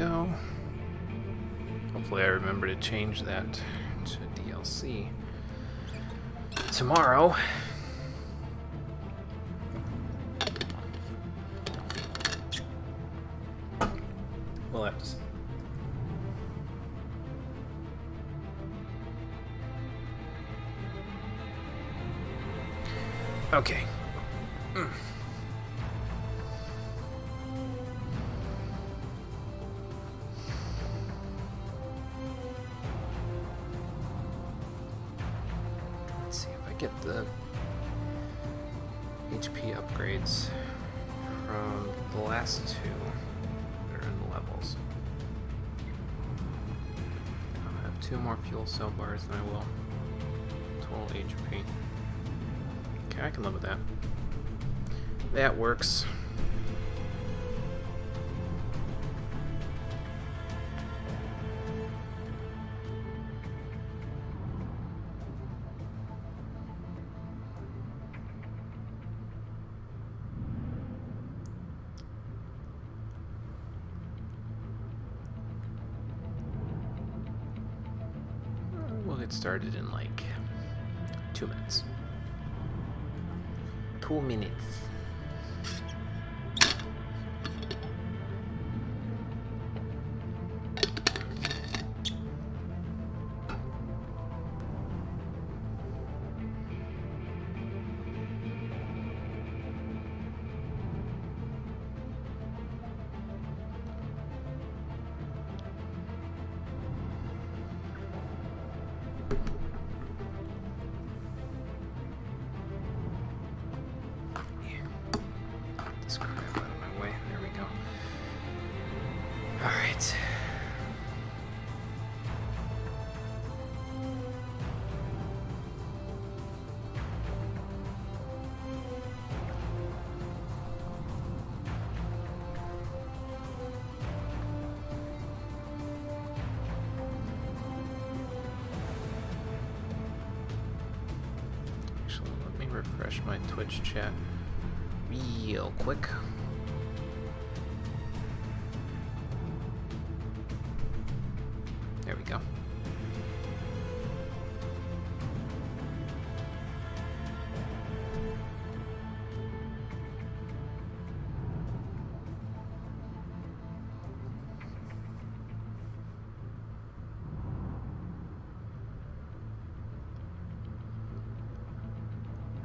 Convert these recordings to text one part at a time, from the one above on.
go. Hopefully I remember to change that to DLC tomorrow. We'll have to see. Okay. Let's see if I get the HP upgrades from the last two that are in the levels. I'll have 2 more fuel cell bars than I will total HP. Okay, I can live with that. That works. We'll get started in like 2 minutes. 2 minutes. This crap out of my way. There we go. Alright. Actually, let me refresh my Twitch chat real quick. There we go.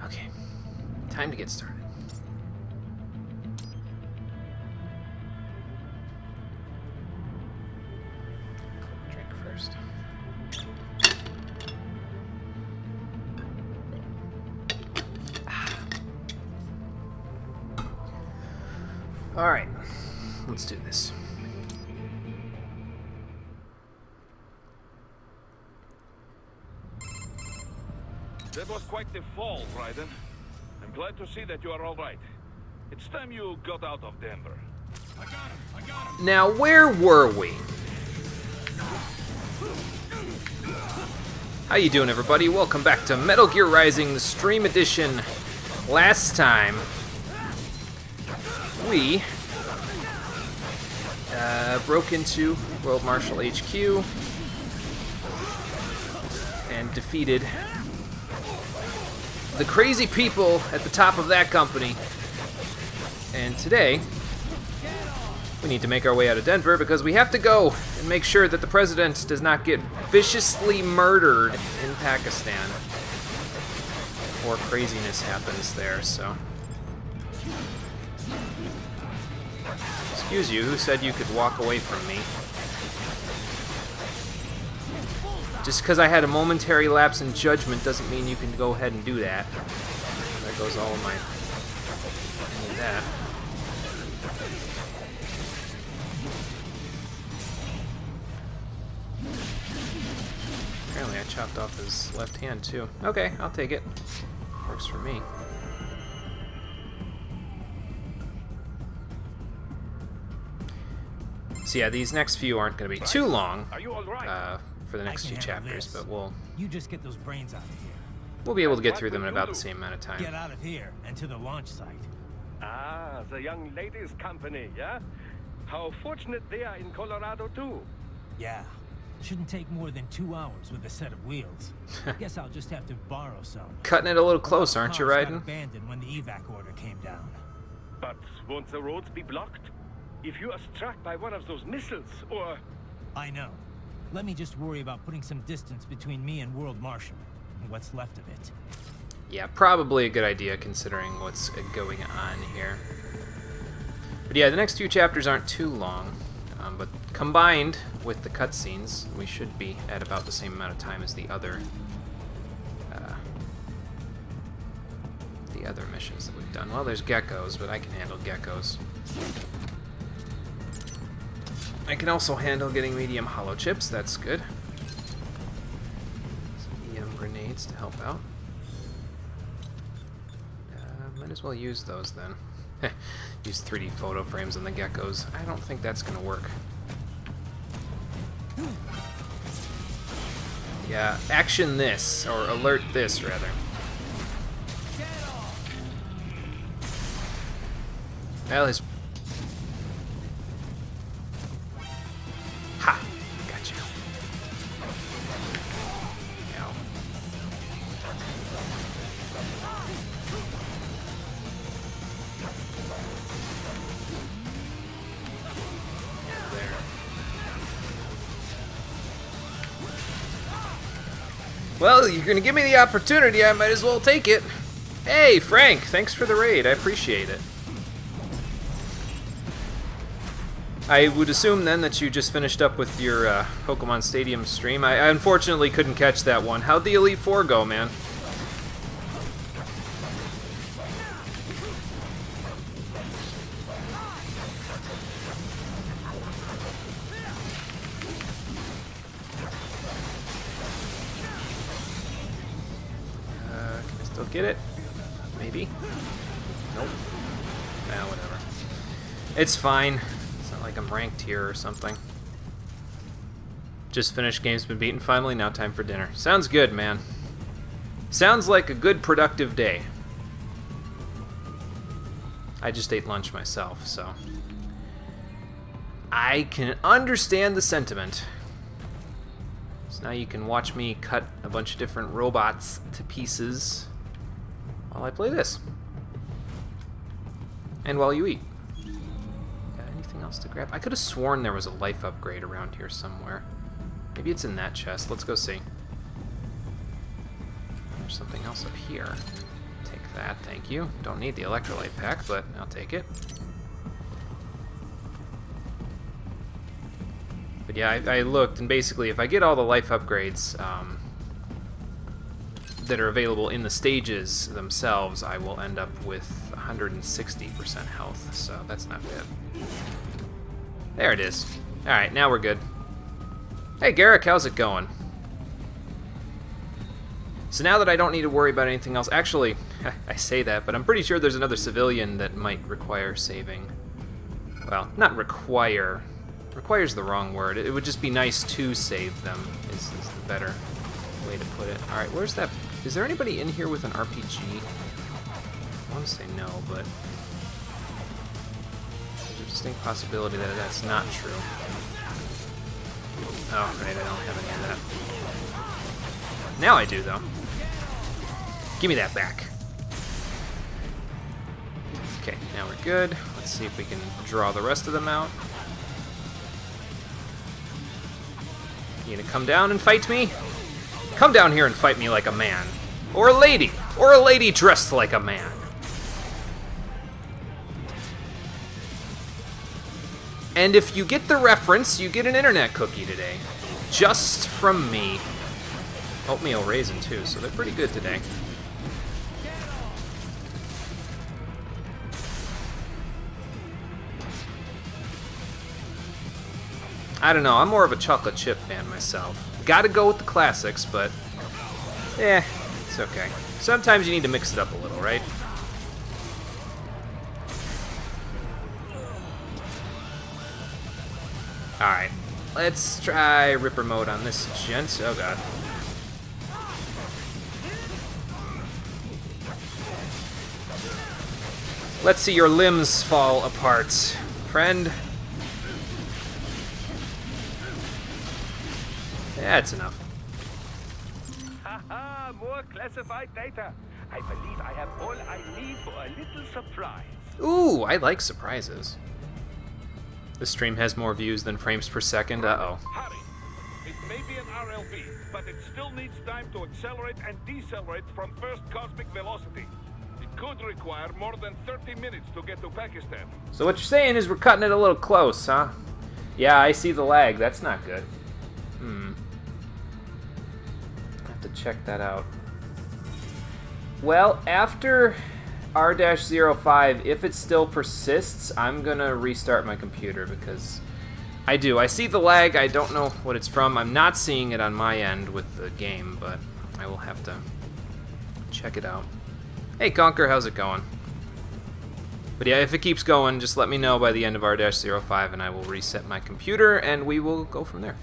Okay, time to get started. Drink first. All right, let's do this. That was quite the fall, Raiden. I'm glad to see that you are all right. It's time you got out of Denver. I got him! Now, where were we? How you doing, everybody? Welcome back to Metal Gear Rising, the Stream Edition. Last time, we broke into World Marshal HQ and defeated the crazy people at the top of that company. And today, we need to make our way out of Denver because we have to go and make sure that the president does not get viciously murdered in Pakistan. Or craziness happens there, so. Excuse you, who said you could walk away from me? Just because I had a momentary lapse in judgment doesn't mean you can go ahead and do that. There goes all of my... any of that. Apparently I chopped off his left hand too. Okay, I'll take it. Works for me. So yeah, these next few aren't going to be too long for the next 2 chapters, but You just get those brains out of here. we'll be able to get through them in about the same amount of time. Get out of here and to the launch site. Ah, the young ladies' company, yeah? How fortunate they are in Colorado, too. Yeah. Shouldn't take more than 2 hours with a set of wheels. Guess I'll just have to borrow some. Cutting it a little close, aren't you, Cars got Raiden? abandoned when the evac order came down. But won't the roads be blocked? If you are struck by one of those missiles, or... I know. Let me just worry about putting some distance between me and World Marshal, and what's left of it. Yeah, probably a good idea considering what's going on here. But yeah, the next 2 chapters aren't too long, but combined with the cutscenes, we should be at about the same amount of time as the other missions that we've done. Well, there's geckos, but I can handle geckos. I can also handle getting medium hollow chips, that's good. Some EM grenades to help out. Might as well use those then. Use 3D photo frames on the geckos. I don't think that's gonna work. Yeah, action this, or alert this rather. Well, his... Ha! Gotcha. Ow. There. Well, you're gonna give me the opportunity, I might as well take it. Hey, Frank, thanks for the raid, I appreciate it. I would assume then that you just finished up with your Pokemon Stadium stream. I unfortunately couldn't catch that one. How'd the Elite Four go, man? Can I still get it? Maybe? Nope. Nah, whatever. It's fine. Like I'm ranked here or something. Just finished, game's been beaten finally, now time for dinner. Sounds good, man. Sounds like a good productive day. I just ate lunch myself, so I can understand the sentiment. So now you can watch me cut a bunch of different robots to pieces while I play this. And while you eat. Else to grab? I could have sworn there was a life upgrade around here somewhere. Maybe it's in that chest. Let's go see. There's something else up here. Take that, thank you. Don't need the electrolyte pack, but I'll take it. But yeah, I looked, and basically if I get all the life upgrades that are available in the stages themselves, I will end up with 160% health, so that's not bad. There it is. Alright, now we're good. Hey Garrick, how's it going? So now that I don't need to worry about anything else, actually, I say that, but I'm pretty sure there's another civilian that might require saving. Well, not require. Require's the wrong word. It would just be nice to save them, is the better way to put it. Alright, where's that? Is there anybody in here with an RPG? I want to say no, but there's a distinct possibility that that's not true. Oh, right, I don't have any of that. Now I do, though. Give me that back. Okay, now we're good. Let's see if we can draw the rest of them out. You gonna come down and fight me? Come down here and fight me like a man. Or a lady. Or a lady dressed like a man. And if you get the reference, you get an internet cookie today. Just from me. Oatmeal raisin, too, so they're pretty good today. I don't know, I'm more of a chocolate chip fan myself. Gotta go with the classics, but it's okay. Sometimes you need to mix it up a little, right? Alright, let's try Ripper mode on this gent. Oh god. Let's see your limbs fall apart, friend. That's enough. Haha, more classified data. I believe I have all I need for a little surprise. Ooh, I like surprises. This stream has more views than frames per second. Uh-oh. Hurry! It may be an RLB, but it still needs time to accelerate and decelerate from first cosmic velocity. It could require more than 30 minutes to get to Pakistan. So what you're saying is we're cutting it a little close, huh? Yeah, I see the lag. That's not good. I have to check that out. Well, after R-05, if it still persists, I'm gonna restart my computer because I see the lag. I don't know what it's from. I'm not seeing it on my end with the game, but I will have to check it out. Hey, Conker, how's it going? But yeah, if it keeps going, just let me know by the end of R-05 and I will reset my computer and we will go from there.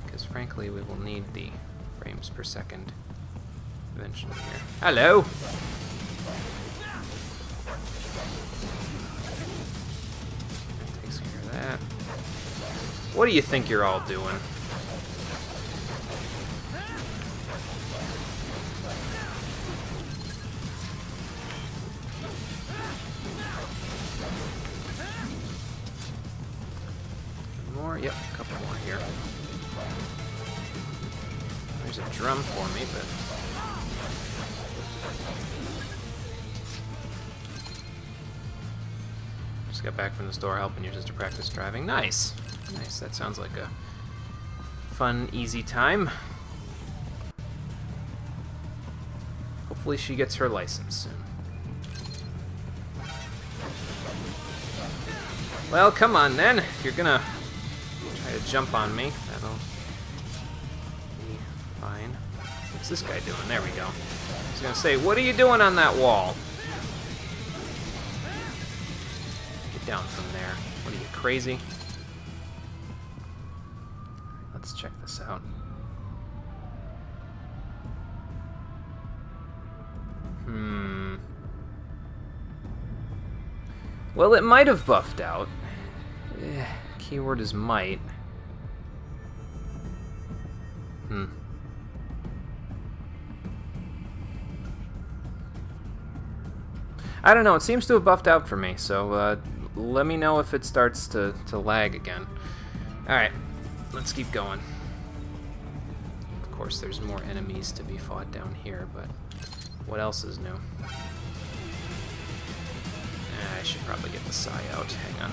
Because frankly, we will need the frames per second eventually here. Hello! That takes care of that. What do you think you're all doing? More? Yep, a couple more here. There's a drum for me, but... Just got back from the store helping your sister practice driving. Nice! Nice, that sounds like a fun, easy time. Hopefully she gets her license soon. Well, come on then. If you're gonna try to jump on me, that'll be fine. What's this guy doing? There we go. I was gonna say, what are you doing on that wall? Get down from there. What are you, crazy? Let's check this out. Well, it might have buffed out. Keyword is might. I don't know, it seems to have buffed out for me, so let me know if it starts to lag again. Alright, let's keep going. Of course, there's more enemies to be fought down here, but what else is new? I should probably get the Psy out. Hang on.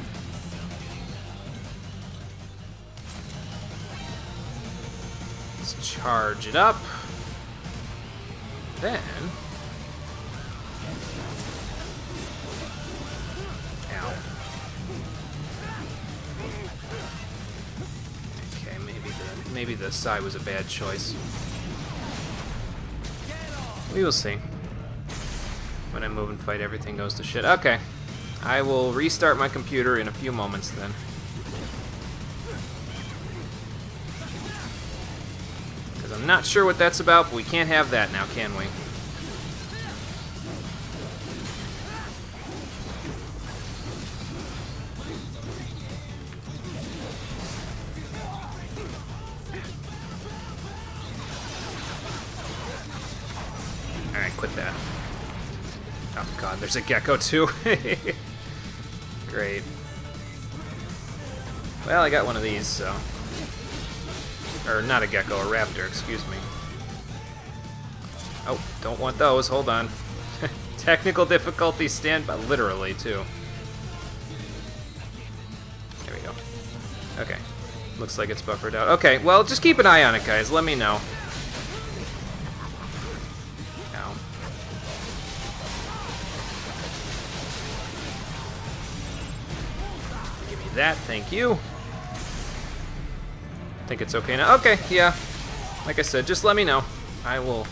Let's charge it up. Then... Ow. Okay, maybe the Psy was a bad choice. We will see. When I move and fight, everything goes to shit. Okay. I will restart my computer in a few moments then. Because I'm not sure what that's about, but we can't have that now, can we? Alright, quit that. Oh god, there's a gecko too. Great. Well, I got one of these, so... Or not a gecko, a raptor, excuse me. Oh, don't want those, hold on. Technical difficulty stand by, literally, too. There we go. Okay. Looks like it's buffered out. Okay, well, just keep an eye on it, guys. Let me know. Ow. Give me that, thank you. I think it's okay now. Okay, yeah. Like I said, just let me know. I will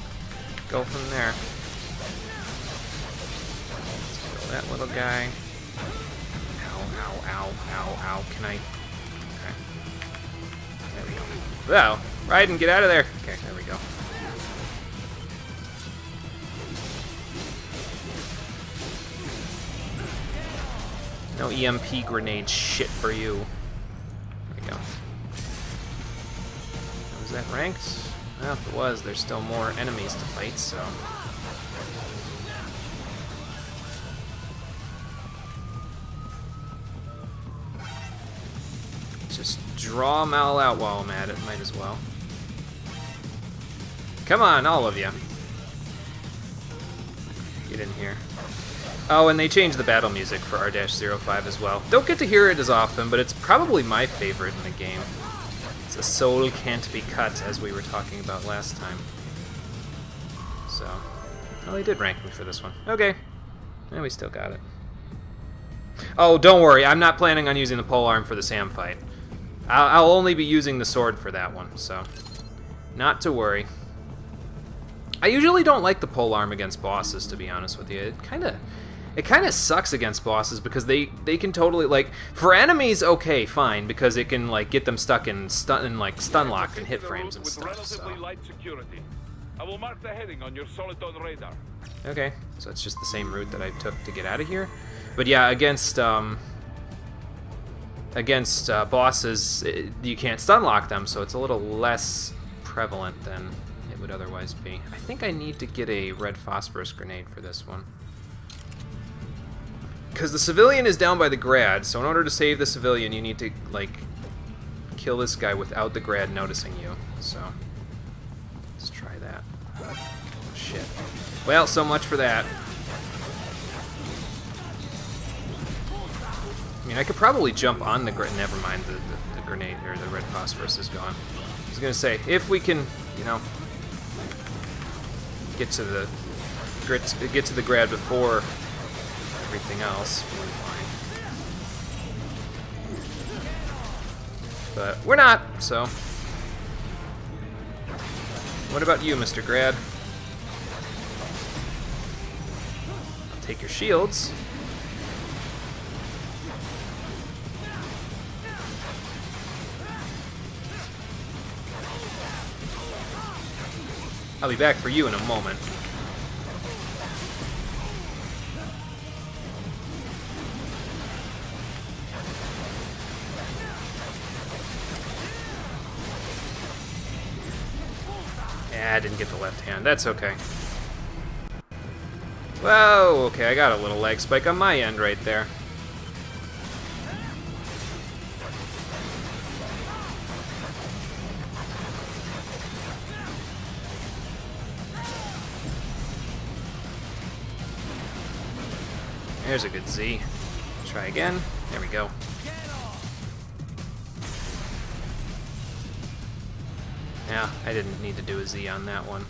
go from there. Let's kill that little guy. Ow, ow, ow, ow, ow. Can I... Okay. There we go. Wow. Raiden, get out of there. Okay, there we go. No EMP grenade shit for you. There we go. Was that ranked? Well, if it was, there's still more enemies to fight, so... Just draw them all out while I'm at it, might as well. Come on, all of you. Get in here. Oh, and they changed the battle music for R-05 as well. Don't get to hear it as often, but it's probably my favorite in the game. It's a soul can't be cut, as we were talking about last time. So, well, they did rank me for this one. Okay, and we still got it. Oh, don't worry, I'm not planning on using the polearm for the Sam fight. I'll only be using the sword for that one, so not to worry. I usually don't like the polearm against bosses, to be honest with you. It kind of sucks against bosses because they can totally, like, for enemies, okay, fine, because it can, like, get them stuck in stun locked and hit frames and stuff. Relatively light security. I will mark the heading on your Soliton radar. Okay, so it's just the same route that I took to get out of here. But yeah, against bosses, you can't stun lock them, so it's a little less prevalent than it would otherwise be. I think I need to get a red phosphorus grenade for this one. Because the civilian is down by the grad, so in order to save the civilian, you need to, like, kill this guy without the grad noticing you. So, let's try that. Oh, shit. Well, so much for that. I mean, I could probably jump on the grenade. Never mind, the grenade, or the red phosphorus is gone. I was gonna say, if we can, you know, get to the grad before everything else, we'll be fine. But we're not, so. What about you, Mr. Grad? I'll take your shields. I'll be back for you in a moment. Yeah, I didn't get the left hand. That's okay. Whoa, okay, I got a little leg spike on my end right there. There's a good Z. Try again. There we go. Yeah, I didn't need to do a Z on that one.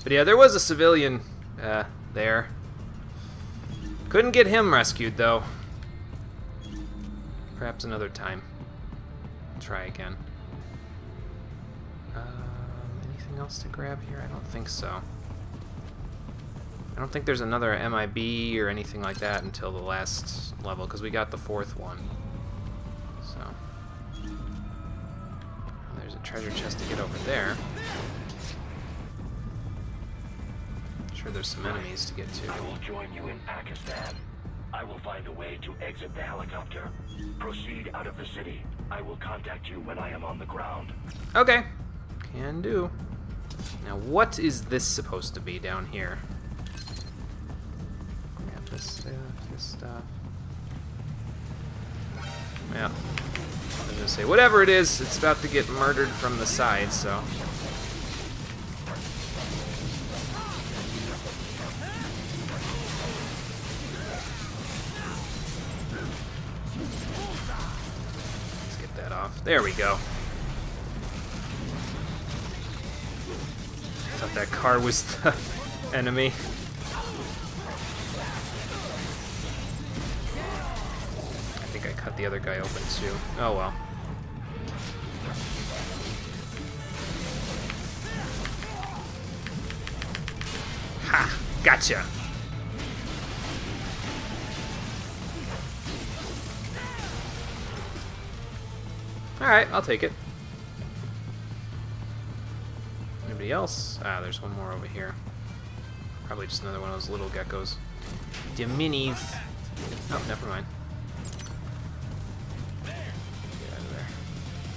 But yeah, there was a civilian there. Couldn't get him rescued, though. Perhaps another time. Try again. Anything else to grab here? I don't think so. I don't think there's another MIB or anything like that until the last level, because we got the 4th one. So. There's a treasure chest to get over there. I'm sure there's some enemies to get to. I will join you in Pakistan. I will find a way to exit the helicopter. Proceed out of the city. I will contact you when I am on the ground. Okay. Can do. Now, what is this supposed to be down here? This stuff. Yeah. I was gonna say, whatever it is, it's about to get murdered from the side, so. Let's get that off. There we go. I thought that car was the enemy. I cut the other guy open too. Oh well. Ha! Gotcha! Alright, I'll take it. Anybody else? Ah, there's one more over here. Probably just another one of those little geckos. The minis. Oh, never mind.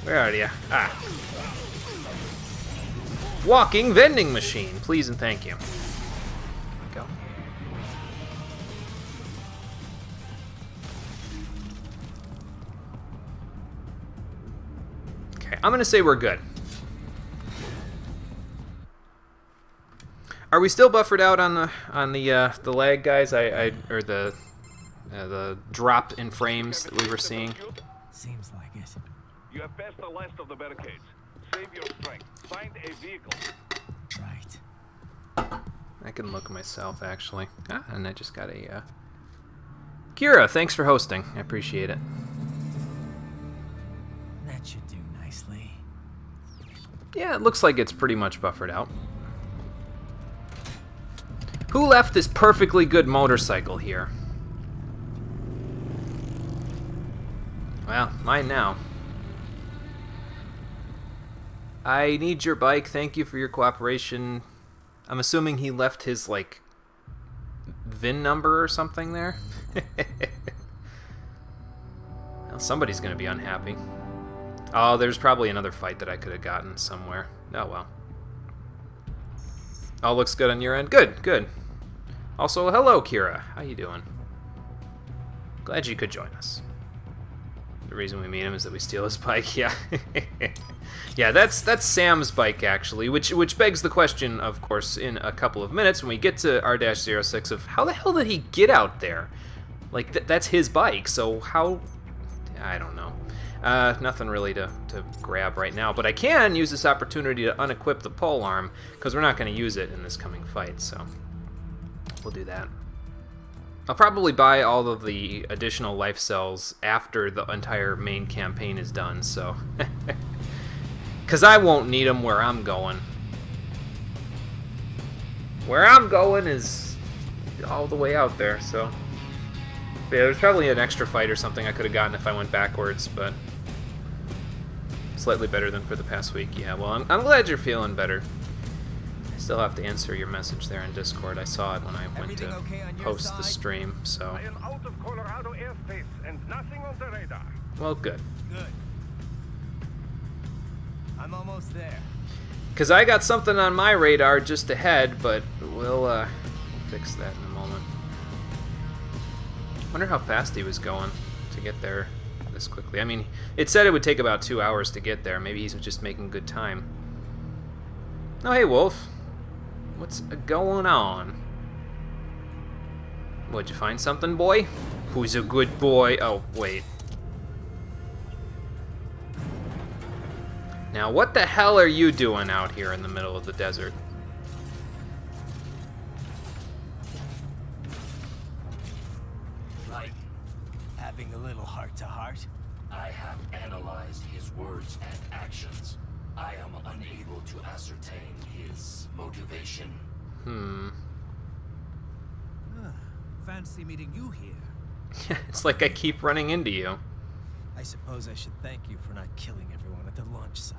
Where are you? Ah. walking vending machine. Please and thank you. Go. Okay, I'm gonna say we're good. Are we still buffered out on the lag, guys? Or the drop in frames that we were seeing. Seems like it. You have passed the last of the barricades. Save your strength. Find a vehicle. Right. I can look myself, actually. Ah, and I just got a... Kira, thanks for hosting. I appreciate it. That should do nicely. Yeah, it looks like it's pretty much buffered out. Who left this perfectly good motorcycle here? Well, mine now. I need your bike. Thank you for your cooperation. I'm assuming he left his, like, VIN number or something there. Well, somebody's going to be unhappy. Oh, there's probably another fight that I could have gotten somewhere. Oh, well. All looks good on your end? Good, good. Also, hello, Kira. How you doing? Glad you could join us. The reason we meet him is that we steal his bike. Yeah. Yeah, that's Sam's bike, actually, which begs the question, of course, in a couple of minutes when we get to R-06 of how the hell did he get out there? Like, that's his bike, so how... I don't know. Nothing really to grab right now, but I can use this opportunity to unequip the pole arm, because we're not going to use it in this coming fight, so we'll do that. I'll probably buy all of the additional life cells after the entire main campaign is done, so... Because I won't need them where I'm going. Where I'm going is all the way out there, so... But yeah, there's probably an extra fight or something I could have gotten if I went backwards, but... Slightly better than for the past week. Yeah, well, I'm glad you're feeling better. I still have to answer your message there in Discord. I saw it when I went to post the stream, so... I am out of Colorado airspace and nothing on the radar. Well, good. Good. I'm almost there. Because I got something on my radar just ahead, but we'll fix that in a moment. Wonder how fast he was going to get there this quickly. I mean, it said it would take about 2 hours to get there. Maybe he's just making good time. Oh, hey, Wolf. What's going on? What'd you find something, boy? Who's a good boy? Oh, wait. Now, what the hell are you doing out here in the middle of the desert? Like, having a little heart-to-heart? I have analyzed his words and actions. I am unable to ascertain his motivation. Fancy meeting you here. It's like I keep running into you. I suppose I should thank you for not killing everyone at the launch site.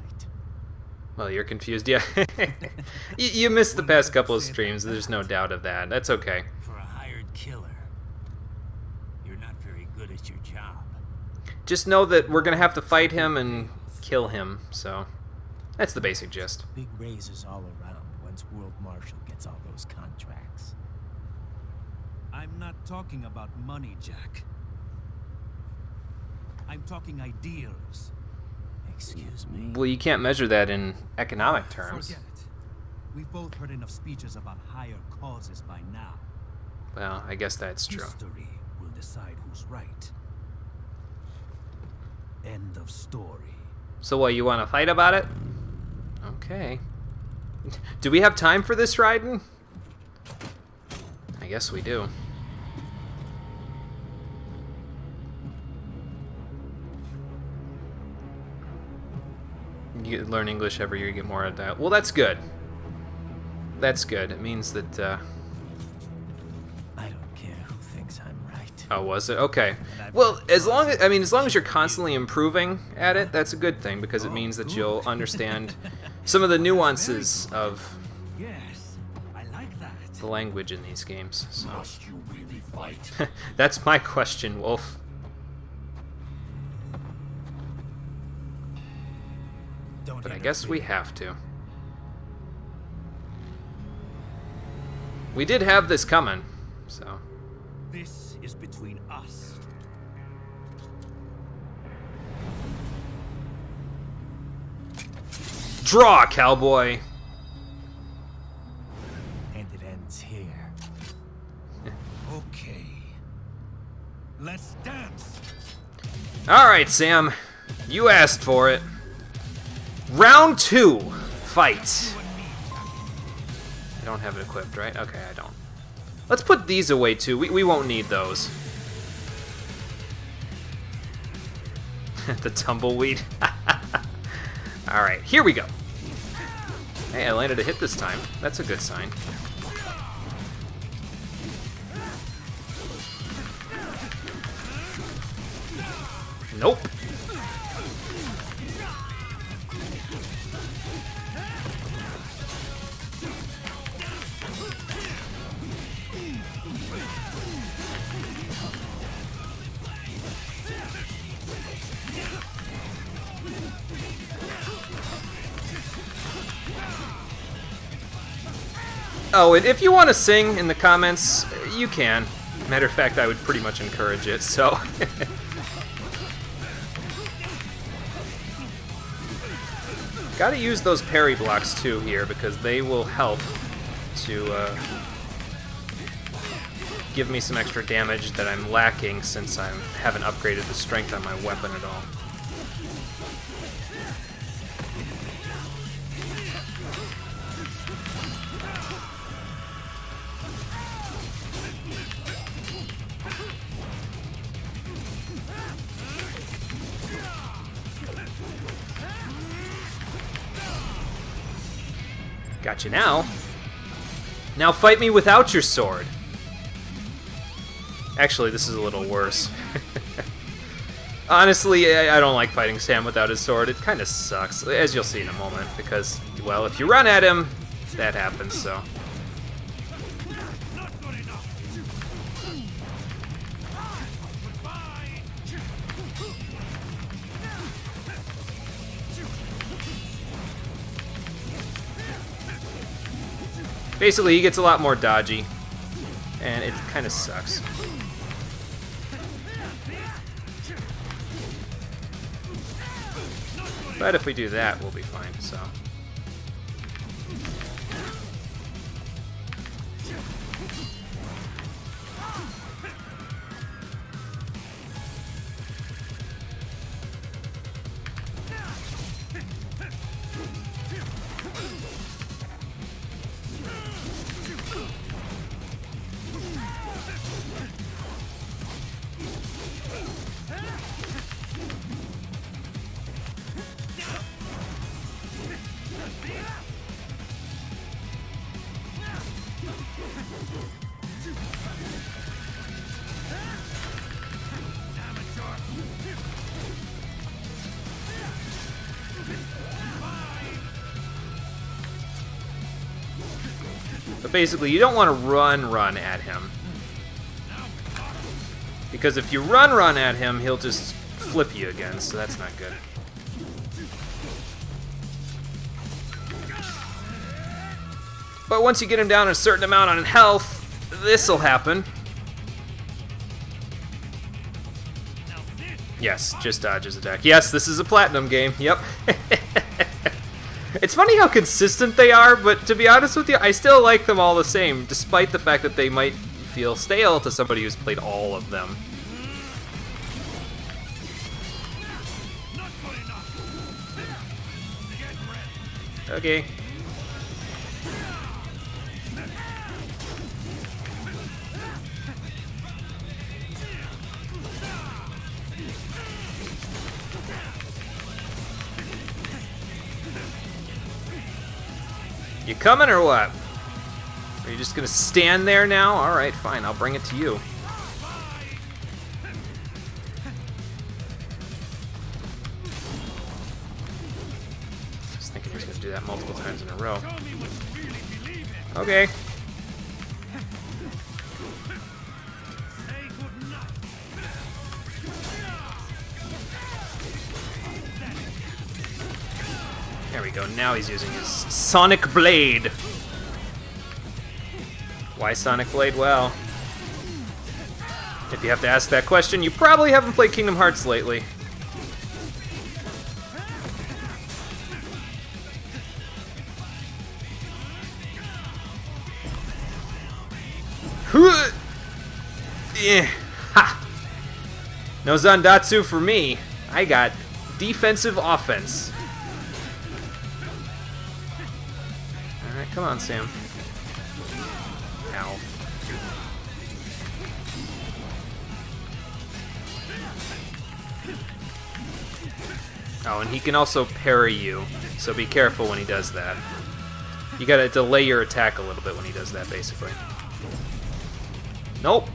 Well, you're confused, yeah. You missed the past couple of streams, there's no doubt of that. That's okay. For a hired killer, you're not very good at your job. Just know that we're gonna have to fight him and kill him, so that's the basic gist. Big raises all around once World Marshal gets all those contracts. I'm not talking about money, Jack. I'm talking ideals. Excuse me? Well, you can't measure that in economic terms. Forget it. We've both heard enough speeches about higher causes by now. Well, I guess that's true. History will decide who's right. End of story. So what, you want to fight about it? Okay. Do we have time for this, Raiden? I guess we do. You learn English every year, you get more of that. Well, that's good. That's good. It means that, I don't care who thinks I'm right. Oh, was it? Okay. Well, as long as you're constantly improving at it, that's a good thing, because it means that you'll understand some of the nuances of Yes, I like that. the language in these games. So Must you really fight? that's my question, Wolf. Don't But I guess we interfere. have to. We did have this coming, so. This is between us. Draw, cowboy! And it ends here. Okay. Let's dance. Alright, Sam. You asked for it. Round 2. Fight. I don't have it equipped, right? Okay, I don't. Let's put these away, too. We won't need those. The tumbleweed. Alright, here we go. Hey, I landed a hit this time. That's a good sign. Nope. Oh, and if you want to sing in the comments, you can. Matter of fact, I would pretty much encourage it, so. Gotta use those parry blocks too here, because they will help to give me some extra damage that I'm lacking since I haven't upgraded the strength on my weapon at all. Gotcha now. Now fight me without your sword. Actually, this is a little worse. Honestly, I don't like fighting Sam without his sword. It kind of sucks, as you'll see in a moment, because, well, if you run at him, that happens, so. Basically, he gets a lot more dodgy, and it kind of sucks. But if we do that, we'll be fine, so. But basically, you don't want to run at him. Because if you run at him, he'll just flip you again, so that's not good. But once you get him down a certain amount on health, this'll happen. Yes, just dodge his attack. Yes, this is a platinum game. Yep. It's funny how consistent they are, but to be honest with you, I still like them all the same, despite the fact that they might feel stale to somebody who's played all of them. Okay. You coming or what? Are you just gonna stand there now? Alright, fine, I'll bring it to you. Just thinking he's gonna do that multiple times in a row. Okay. There we go, now he's using his Sonic Blade. Why Sonic Blade? Well, if you have to ask that question, you probably haven't played Kingdom Hearts lately. Yeah. Ha! No Zandatsu for me. I got defensive offense. Alright, come on, Sam. Ow. Oh, and he can also parry you, so be careful when he does that. You gotta delay your attack a little bit when he does that, basically. Nope.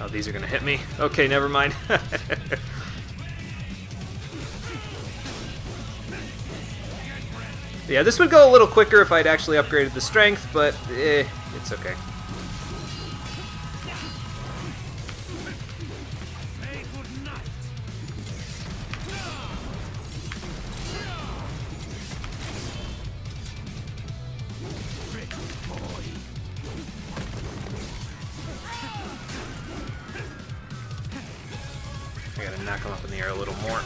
Oh, these are gonna hit me. Okay, never mind. Yeah, this would go a little quicker if I'd actually upgraded the strength, but it's okay. I gotta knock him up in the air a little more.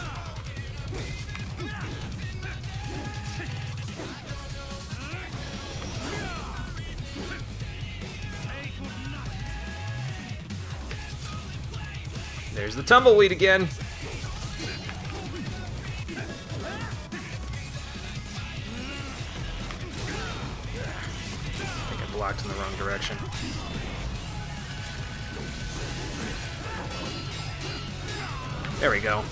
There's the tumbleweed again. I think I blocked in the wrong direction. There we go.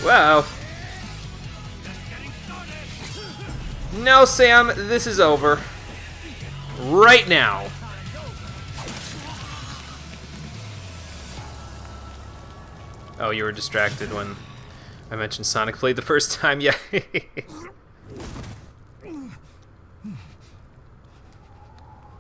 Wow. No, Sam, this is over. Right now. Oh, you were distracted when I mentioned Sonic Blade the first time, yeah.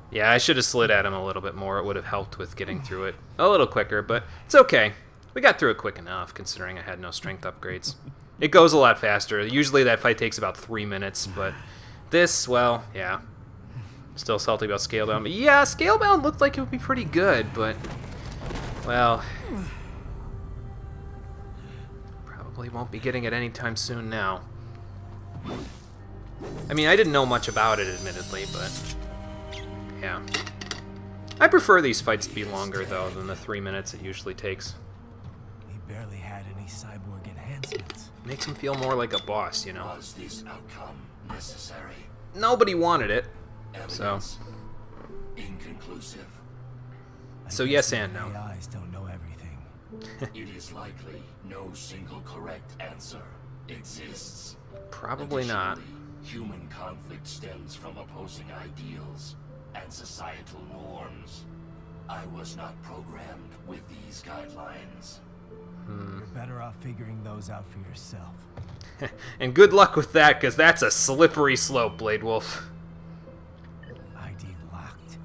Yeah, I should have slid at him a little bit more. It would have helped with getting through it a little quicker, but it's okay. We got through it quick enough, considering I had no strength upgrades. It goes a lot faster. Usually that fight takes about 3 minutes, but this, well, yeah. Still salty about Scalebound. Yeah, Scalebound looked like it would be pretty good, but, well, probably won't be getting it anytime soon now. I mean, I didn't know much about it, admittedly, but yeah. I prefer these fights to be longer, though, than the 3 minutes it usually takes. He barely had any cyborg enhancements. Makes him feel more like a boss, you know? Was this outcome necessary? Nobody wanted it, so... Evidence inconclusive. So yes and no. AIs don't know everything. It is likely no single correct answer exists. Probably not. Additionally, human conflict stems from opposing ideals and societal norms. I was not programmed with these guidelines. You're better off figuring those out for yourself. And good luck with that, because that's a slippery slope, Blade Wolf. ID locked.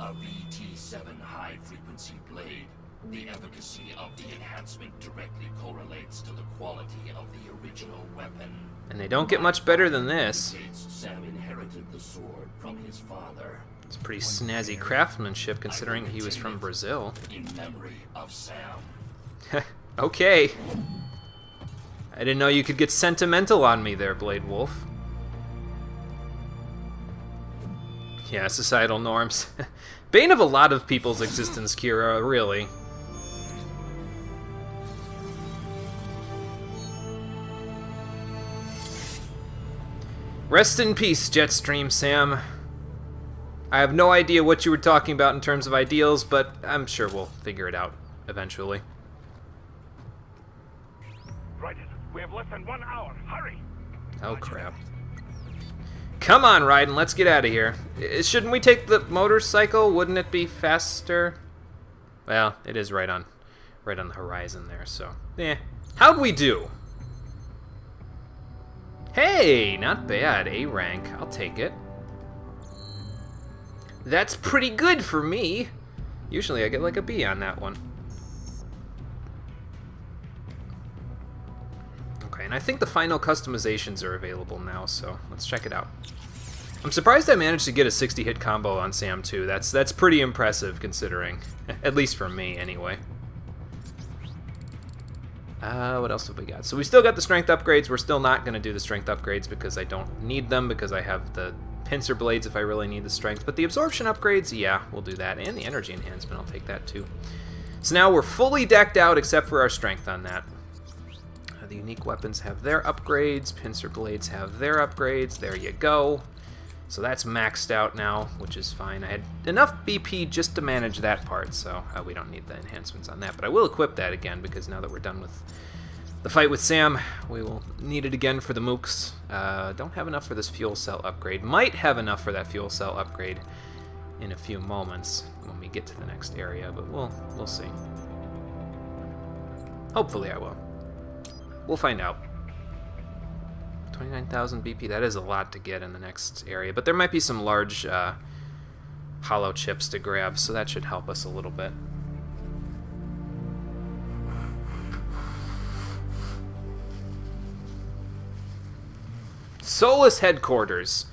A VT7 high-frequency blade. The efficacy of the enhancement directly correlates to the quality of the original weapon. And they don't get much better than this. Sam inherited the sword from his father. It's pretty snazzy craftsmanship, considering he was from Brazil. In memory of Sam. Okay. I didn't know you could get sentimental on me there, Blade Wolf. Yeah, societal norms. Bane of a lot of people's existence, Kira, really. Rest in peace, Jetstream Sam. I have no idea what you were talking about in terms of ideals, but I'm sure we'll figure it out eventually. We have less than 1 hour. Hurry! Oh, crap. Come on, Raiden, let's get out of here. Shouldn't we take the motorcycle? Wouldn't it be faster? Well, it is right on the horizon there, so... Eh. How'd we do? Hey, not bad. A rank. I'll take it. That's pretty good for me. Usually I get like a B on that one. Okay, and I think the final customizations are available now, so let's check it out. I'm surprised I managed to get a 60-hit combo on Sam 2. That's pretty impressive considering. At least for me, anyway. What else have we got? So we still got the strength upgrades. We're still not going to do the strength upgrades because I don't need them, because I have the pincer blades if I really need the strength. But the absorption upgrades, yeah, we'll do that. And the energy enhancement, I'll take that too. So now we're fully decked out except for our strength on that. The unique weapons have their upgrades. Pincer blades have their upgrades. There you go. So that's maxed out now, which is fine. I had enough BP just to manage that part, so we don't need the enhancements on that. But I will equip that again, because now that we're done with the fight with Sam, we will need it again for the mooks. Don't have enough for this fuel cell upgrade. Might have enough for that fuel cell upgrade in a few moments when we get to the next area, but we'll see. Hopefully I will. We'll find out. 29,000 BP, that is a lot to get in the next area, but there might be some large hollow chips to grab, so that should help us a little bit. Solus Headquarters,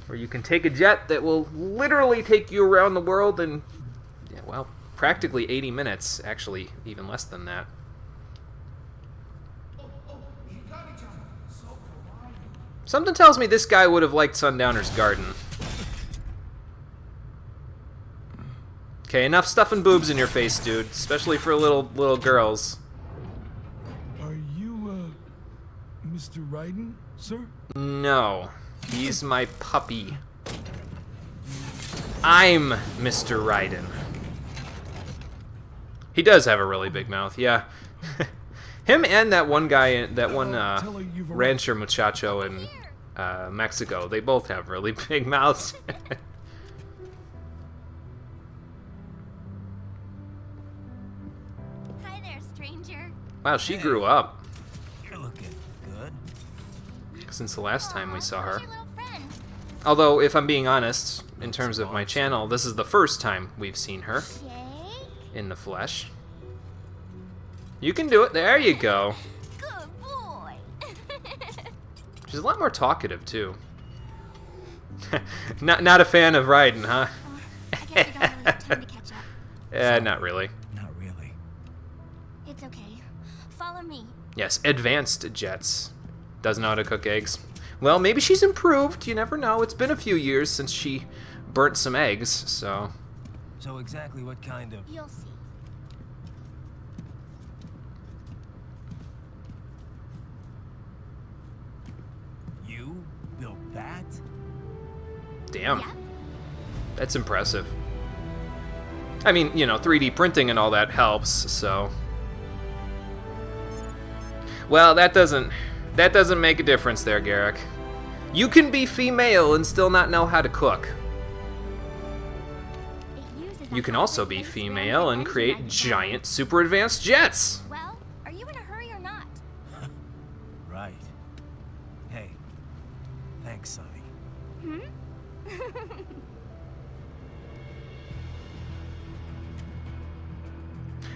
where you can take a jet that will literally take you around the world in, yeah, well, practically 80 minutes, actually even less than that. Something tells me this guy would have liked Sundowner's Garden. Okay, enough stuffing boobs in your face, dude. Especially for little girls. Are you, Mr. Raiden, sir? No. He's my puppy. I'm Mr. Raiden. He does have a really big mouth, yeah. Him and that one guy, that one rancher muchacho in Mexico, they both have really big mouths. Hi there, stranger. Wow, she grew up You're looking good. since the last time we saw her. How's your little friend? Although, if I'm being honest, in terms of my channel, this is the first time we've seen her Jake? in the flesh. You can do it. There you go. Good boy. She's a lot more talkative, too. Not a fan of Raiden, huh? I guess we don't really have time to catch up. Not really. Not really. It's okay. Follow me. Yes, advanced jets. Doesn't know how to cook eggs. Well, maybe she's improved. You never know. It's been a few years since she burnt some eggs, so... So exactly what kind of... You'll see. You built that? Damn. Yeah? That's impressive. I mean, you know, 3D printing and all that helps, so... Well, that doesn't make a difference there, Garrick. You can be female and still not know how to cook. It uses a You can high also be frequency female and engine create design. giant, super advanced jets. Well, are you in a hurry or not? Right. Hey, thanks, Sonny. Hmm?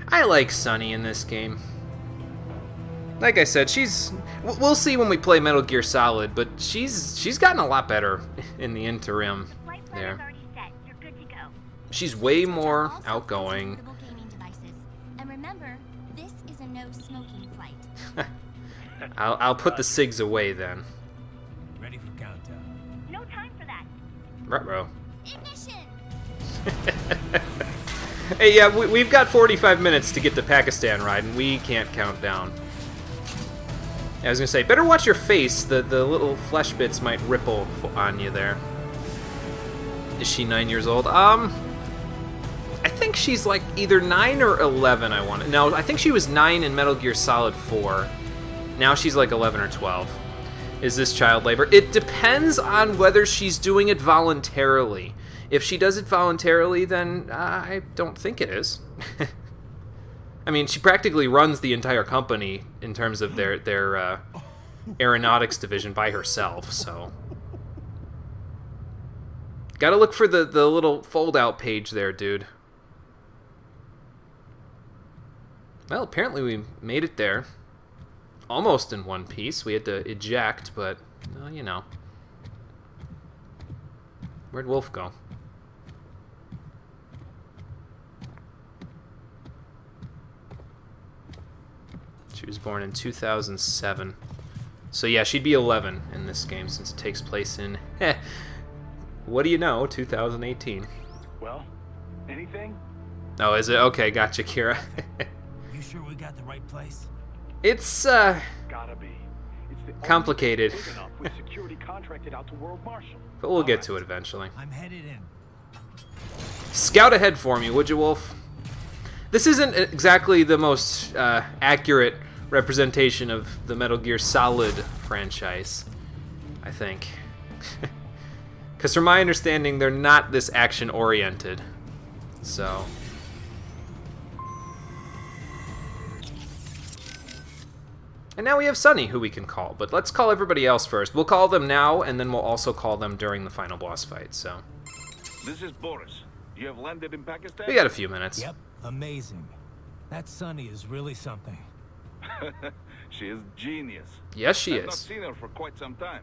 I like Sunny in this game. Like I said, we'll see when we play Metal Gear Solid, but she's gotten a lot better in the interim there. already set. You're good to go. She's way Switch more also outgoing. portable gaming devices. And remember, this is a no smoking flight. I'll put the cigs away then. Ready for countdown. No time for that. Ruh-roh. Ignition! Hey, yeah, we've got 45 minutes to get to Pakistan, Raiden. We can't count down. I was gonna say, better watch your face. The little flesh bits might ripple on you there. Is she 9 years old? I think she's like either 9 or 11. No, I think she was 9 in Metal Gear Solid 4. Now she's like 11 or 12. Is this child labor? It depends on whether she's doing it voluntarily. If she does it voluntarily, then I don't think it is. I mean, she practically runs the entire company in terms of their aeronautics division by herself, so... Gotta look for the little fold-out page there, dude. Well, apparently we made it there. Almost in one piece. We had to eject, but, well, you know. Where'd Wolf go? She was born in 2007. So yeah, she'd be 11 in this game since it takes place in, what do you know, 2018. Well, anything? Oh, is it? Okay, gotcha, Kira. You sure we got the right place? It's, Gotta be. It's the complicated. only place big enough with security contracted out to World Marshal. But we'll get to it eventually. I'm headed in. Scout ahead for me, would you, Wolf? This isn't exactly the most accurate representation of the Metal Gear Solid franchise, I think. Because from my understanding, they're not this action-oriented. So... And now we have Sunny, who we can call. But let's call everybody else first. We'll call them now, and then we'll also call them during the final boss fight, so... This is Boris. You have landed in Pakistan? We got a few minutes. Yep, amazing. That Sunny is really something. She is genius. Yes, she I've not is. seen her for quite some time.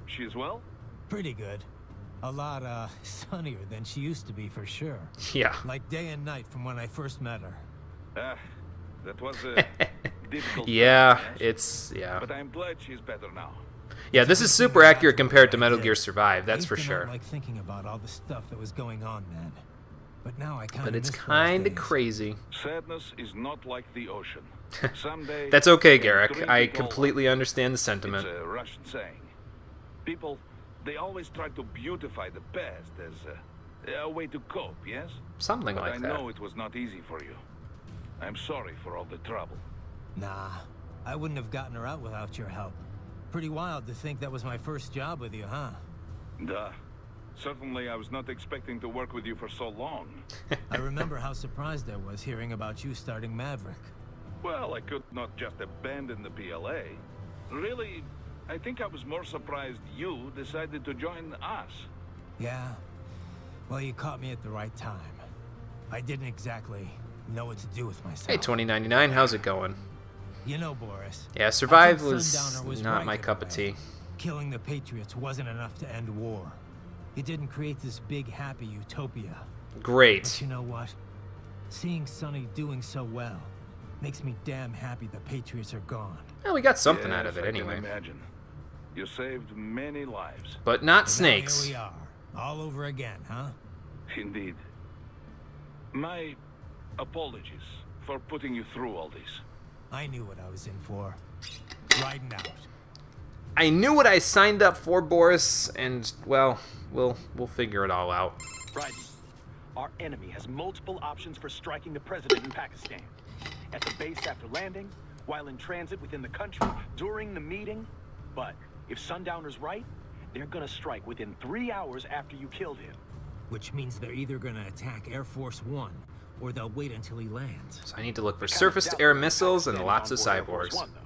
She is well? Pretty good. A lot, sunnier than she used to be, for sure. Yeah. Like day and night from when I first met her. That was a difficult Yeah, time, yes. it's... yeah. But I'm glad she's better now. Yeah, this is super accurate compared to Metal Gear Survive, that's I for used to not sure. like thinking about all the stuff that was going on then. But now I kind of But it's kind of crazy. Sadness is not like the ocean. Someday... That's okay, they'll Garrick. drink I it all completely up. understand the sentiment. It's a Russian saying. People, they always try to beautify the past as a way to cope, yes? Something But like I that. know it was not easy for you. I'm sorry for all the trouble. Nah, I wouldn't have gotten her out without your help. Pretty wild to think that was my first job with you, huh? Duh. Certainly I was not expecting to work with you for so long. I remember how surprised I was hearing about you starting Maverick. Well, I could not just abandon the PLA. Really, I think I was more surprised you decided to join us. Yeah? Well, you caught me at the right time. I didn't exactly know what to do with myself. Hey, 2099, how's it going? You know, Boris. Yeah, I Survive think was Sundowner was not right my in a cup of way. tea. Killing the Patriots wasn't enough to end war. It didn't create this big, happy utopia. But Great. you know what? Seeing Sonny doing so well makes me damn happy the Patriots are gone. Well, we got something out Yes, of it I can anyway. imagine. You saved many lives. But not And now snakes. Here we are, all over again, huh? Indeed. My apologies for putting you through all this. I knew what I was in for. Riding out. I knew what I signed up for, Boris, and, well, we'll figure it all out. Raiden, our enemy has multiple options for striking the president in Pakistan. At the base after landing, while in transit within the country, during the meeting. But if Sundowner's right, they're gonna strike within 3 hours after you killed him. Which means they're either gonna attack Air Force One, or they'll wait until he lands. So I need to look for Kind of surface-to-air doubt missiles and Pakistan's lots of on board Air Force cyborgs. One, though.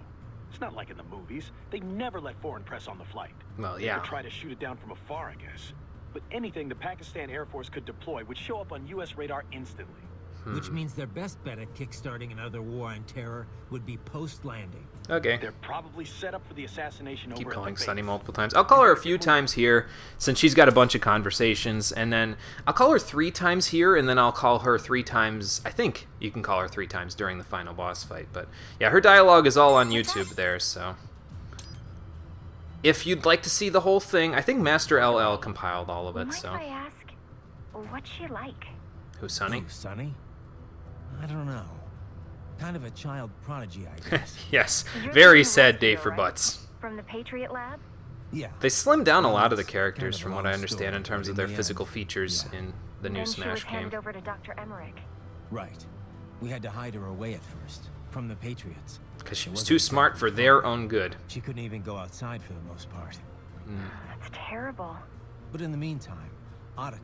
It's not like in the movies. They never let foreign press on the flight. Well, They yeah. would try to shoot it down from afar, I guess. But anything the Pakistan Air Force could deploy would show up on U.S. radar instantly. Which means their best bet at kickstarting another war on terror would be post-landing. Okay. They're probably set up for the assassination Keep over calling at the Sunny base. multiple times. I'll call her a few times here, since she's got a bunch of conversations, and then I'll call her 3 times here, and then I'll call her 3 times... I think you can call her 3 times during the final boss fight, but yeah, her dialogue is all on YouTube there, so... If you'd like to see the whole thing, I think Master LL compiled all of it, Mind so... if I ask, what's she like? Who's Sunny? Who, Sonny? I don't know. Kind of a child prodigy, I guess. Yes, You're very the sad rescuer, day for right? butts. From the Patriot Lab? Yeah. They slimmed down a Well, lot of the it's characters kind of from a what long I understand story, in terms but of in their the physical end, features yeah. in the new Then she was Smash game. handed over to Dr. Emmerich. Right. We had to hide her away at first. From the Patriots. Because she It was wasn't too exactly smart for their own good. She couldn't even go outside for the most part. That's terrible. But in the meantime, Otto,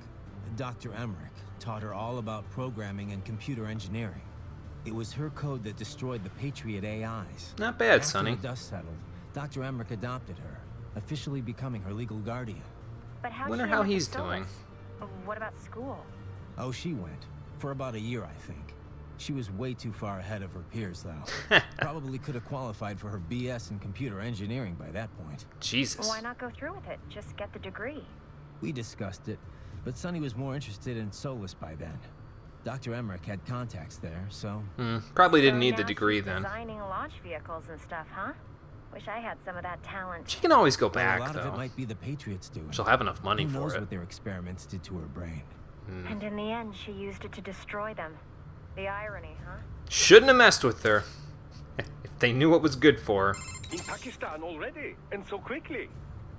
Dr. Emmerich, taught her all about programming and computer engineering. It was her code that destroyed the Patriot AIs. Not bad, After Sonny. the dust settled, Dr. Emmerich adopted her, officially becoming her legal guardian. But how'd Wonder she how end up he's at Solus? doing. What about school? Oh, she went. For about a year, I think. She was way too far ahead of her peers, though. Probably could have qualified for her BS in computer engineering by that point. Jesus. Why not go through with it? Just get the degree. We discussed it, but Sonny was more interested in Solus by then. Dr. Emmerich had contacts there, so... Probably didn't So need the now degree she's then. Designing launch vehicles and stuff, huh? Wish I had some of that talent. She can always go Well, back, a lot of though. it might be the Patriots doing. She'll have enough money Who for knows it. what their experiments did to her brain. And in the end, she used it to destroy them. The irony, huh? Shouldn't have messed with her. If they knew what was good for her. In Pakistan already, and so quickly.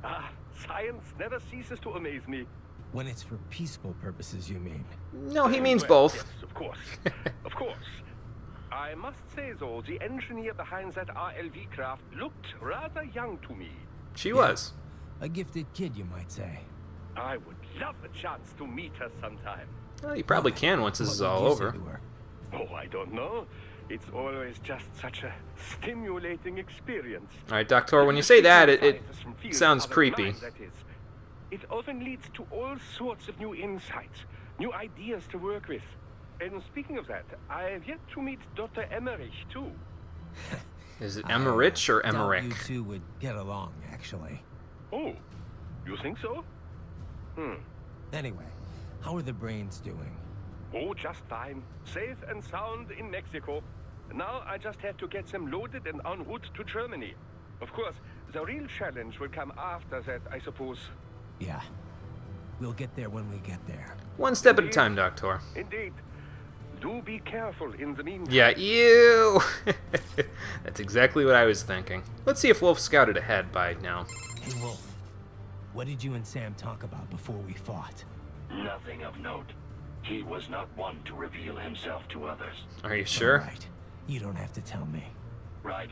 Ah, science never ceases to amaze me. When it's for peaceful purposes, you mean? No, he means Well, both. Yes, of course. Of course. I must say, though, the engineer behind that RLV craft looked rather young to me. She was. A gifted kid, you might say. I would love a chance to meet her sometime. Well, you probably can once this What is would all you say over. to her? Oh, I don't know. It's always just such a stimulating experience. Alright, Doctor, when you say that, it Scientists from fields sounds other than creepy. mine, that is. It often leads to all sorts of new insights, new ideas to work with. And speaking of that, I have yet to meet Dr. Emmerich, too. Is it Emmerich or doubt Emmerich? You two would get along, actually. Oh, you think so? Anyway, how are the brains doing? Oh, just fine. Safe and sound in Mexico. Now I just have to get them loaded and en route to Germany. Of course, the real challenge will come after that, I suppose. Yeah. We'll get there when we get there. One step at a time, Doctor. Indeed. Do be careful in the meantime. Yeah, ew! That's exactly what I was thinking. Let's see if Wolf scouted ahead by now. Hey, Wolf. What did you and Sam talk about before we fought? Nothing of note. He was not one to reveal himself to others. Are you sure? All right. You don't have to tell me. Raiden,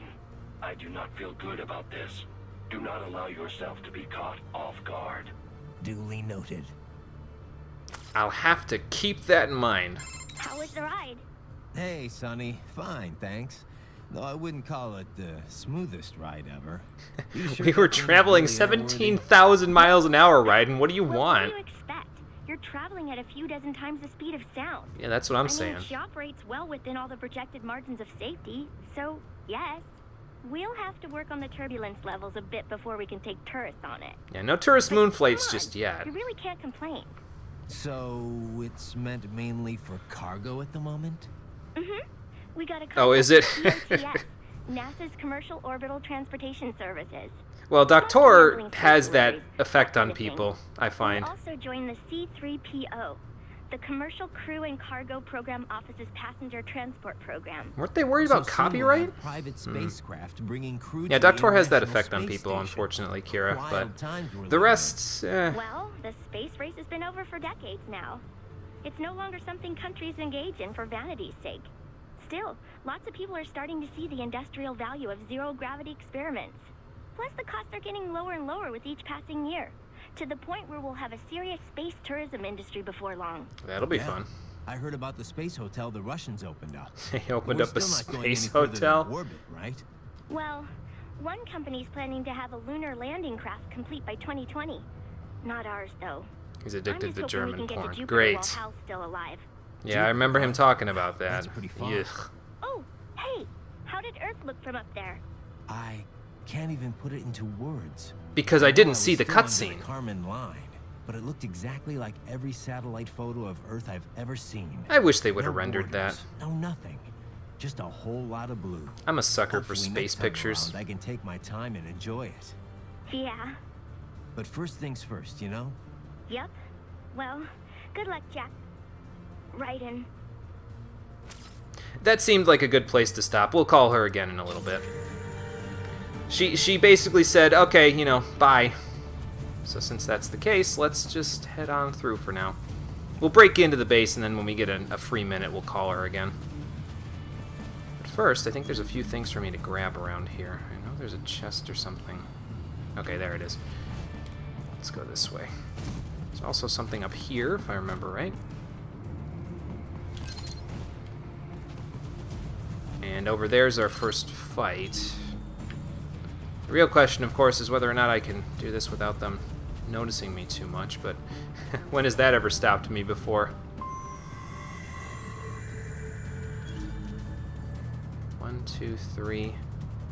I do not feel good about this. Do not allow yourself to be caught off guard. Duly noted. I'll have to keep that in mind. How was the ride? Hey, Sonny. Fine, thanks. Though I wouldn't call it the smoothest ride ever. You sure We were that thing is traveling really airworthy? 17,000 miles an hour, Raiden. What do you Well, want? What do you expect? You're traveling at a few dozen times the speed of sound. Yeah, that's what I'm I saying. mean, she operates well within all the projected margins of safety, so yes. We'll have to work on the turbulence levels a bit before we can take tourists on it. Yeah, no tourist But moon come flights on, just yet. You really can't complain. So, it's meant mainly for cargo at the moment? We got a Oh, is it? contract with COTS, NASA's Commercial Orbital Transportation Services. Well, Plus Doctor enabling has space that deliveries, effect that on kind of thing. people, I find. We also joined the C3PO, the Commercial Crew and Cargo Program Office's Passenger Transport Program. Weren't they worried about So soon we'll copyright? have private spacecraft bringing crew Yeah, to the Doctor has that International effect on Space people, Station. unfortunately, Kira. Wild But times we're the living in. rest, Well, the space race has been over for decades now. It's no longer something countries engage in for vanity's sake. Still, lots of people are starting to see the industrial value of zero-gravity experiments. Plus, the costs are getting lower and lower with each passing year, to the point where we'll have a serious space tourism industry before long. that'll be Yeah. fun. I heard about the space hotel the Russians opened up. They opened We're up a still not going space any further than hotel. Orbit, right? Well, one company's planning to have a lunar landing craft complete by 2020. Not ours, though. He's I'm addicted just to hoping we German can get to porn. Jupiter Great. while Hal's still alive. Yeah, I remember him talking about that. That's pretty far. Yuck. Oh, hey! How did Earth look from up there? I can't even put it into words. Because I know didn't was see the still under cutscene. Kármán line, but it looked exactly like every satellite photo of Earth I've ever seen. I wish they would have No rendered that. borders, no nothing. Just a whole lot of blue. I'm a sucker for Hopefully space next time pictures. around I can take my time and enjoy it. Yeah. But first things first, you know? Yep. Well, good luck, Jack. Raiden. That seemed like a good place to stop. We'll call her again in a little bit. She basically said, okay, you know, bye. So since that's the case, let's just head on through for now. We'll break into the base, and then when we get a free minute, we'll call her again. But first, I think there's a few things for me to grab around here. I know there's a chest or something. Okay, there it is. Let's go this way. There's also something up here, if I remember right. And over there's our first fight. The real question, of course, is whether or not I can do this without them noticing me too much, but when has that ever stopped me before? 1, 2, 3,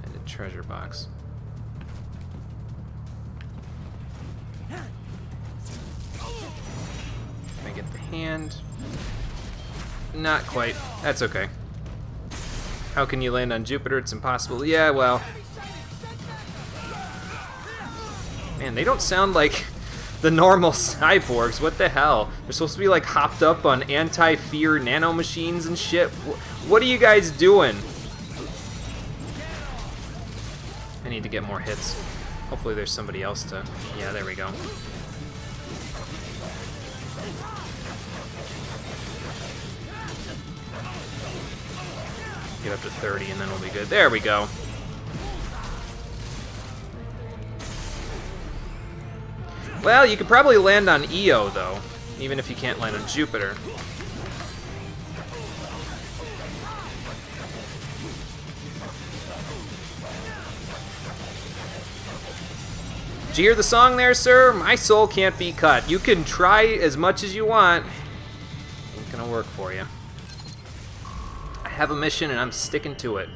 and a treasure box. Can I get the hand? Not quite. That's okay. How can you land on Jupiter? It's impossible. Yeah, well. Man, they don't sound like the normal cyborgs. What the hell? They're supposed to be like hopped up on anti-fear nanomachines and shit. What are you guys doing? I need to get more hits. Hopefully there's somebody else to... Yeah, there we go. Get up to 30 and then we'll be good. There we go. Well, you could probably land on Io, though, even if you can't land on Jupiter. Did you hear the song there, sir? My soul can't be cut. You can try as much as you want. Ain't gonna work for you. I have a mission and I'm sticking to it.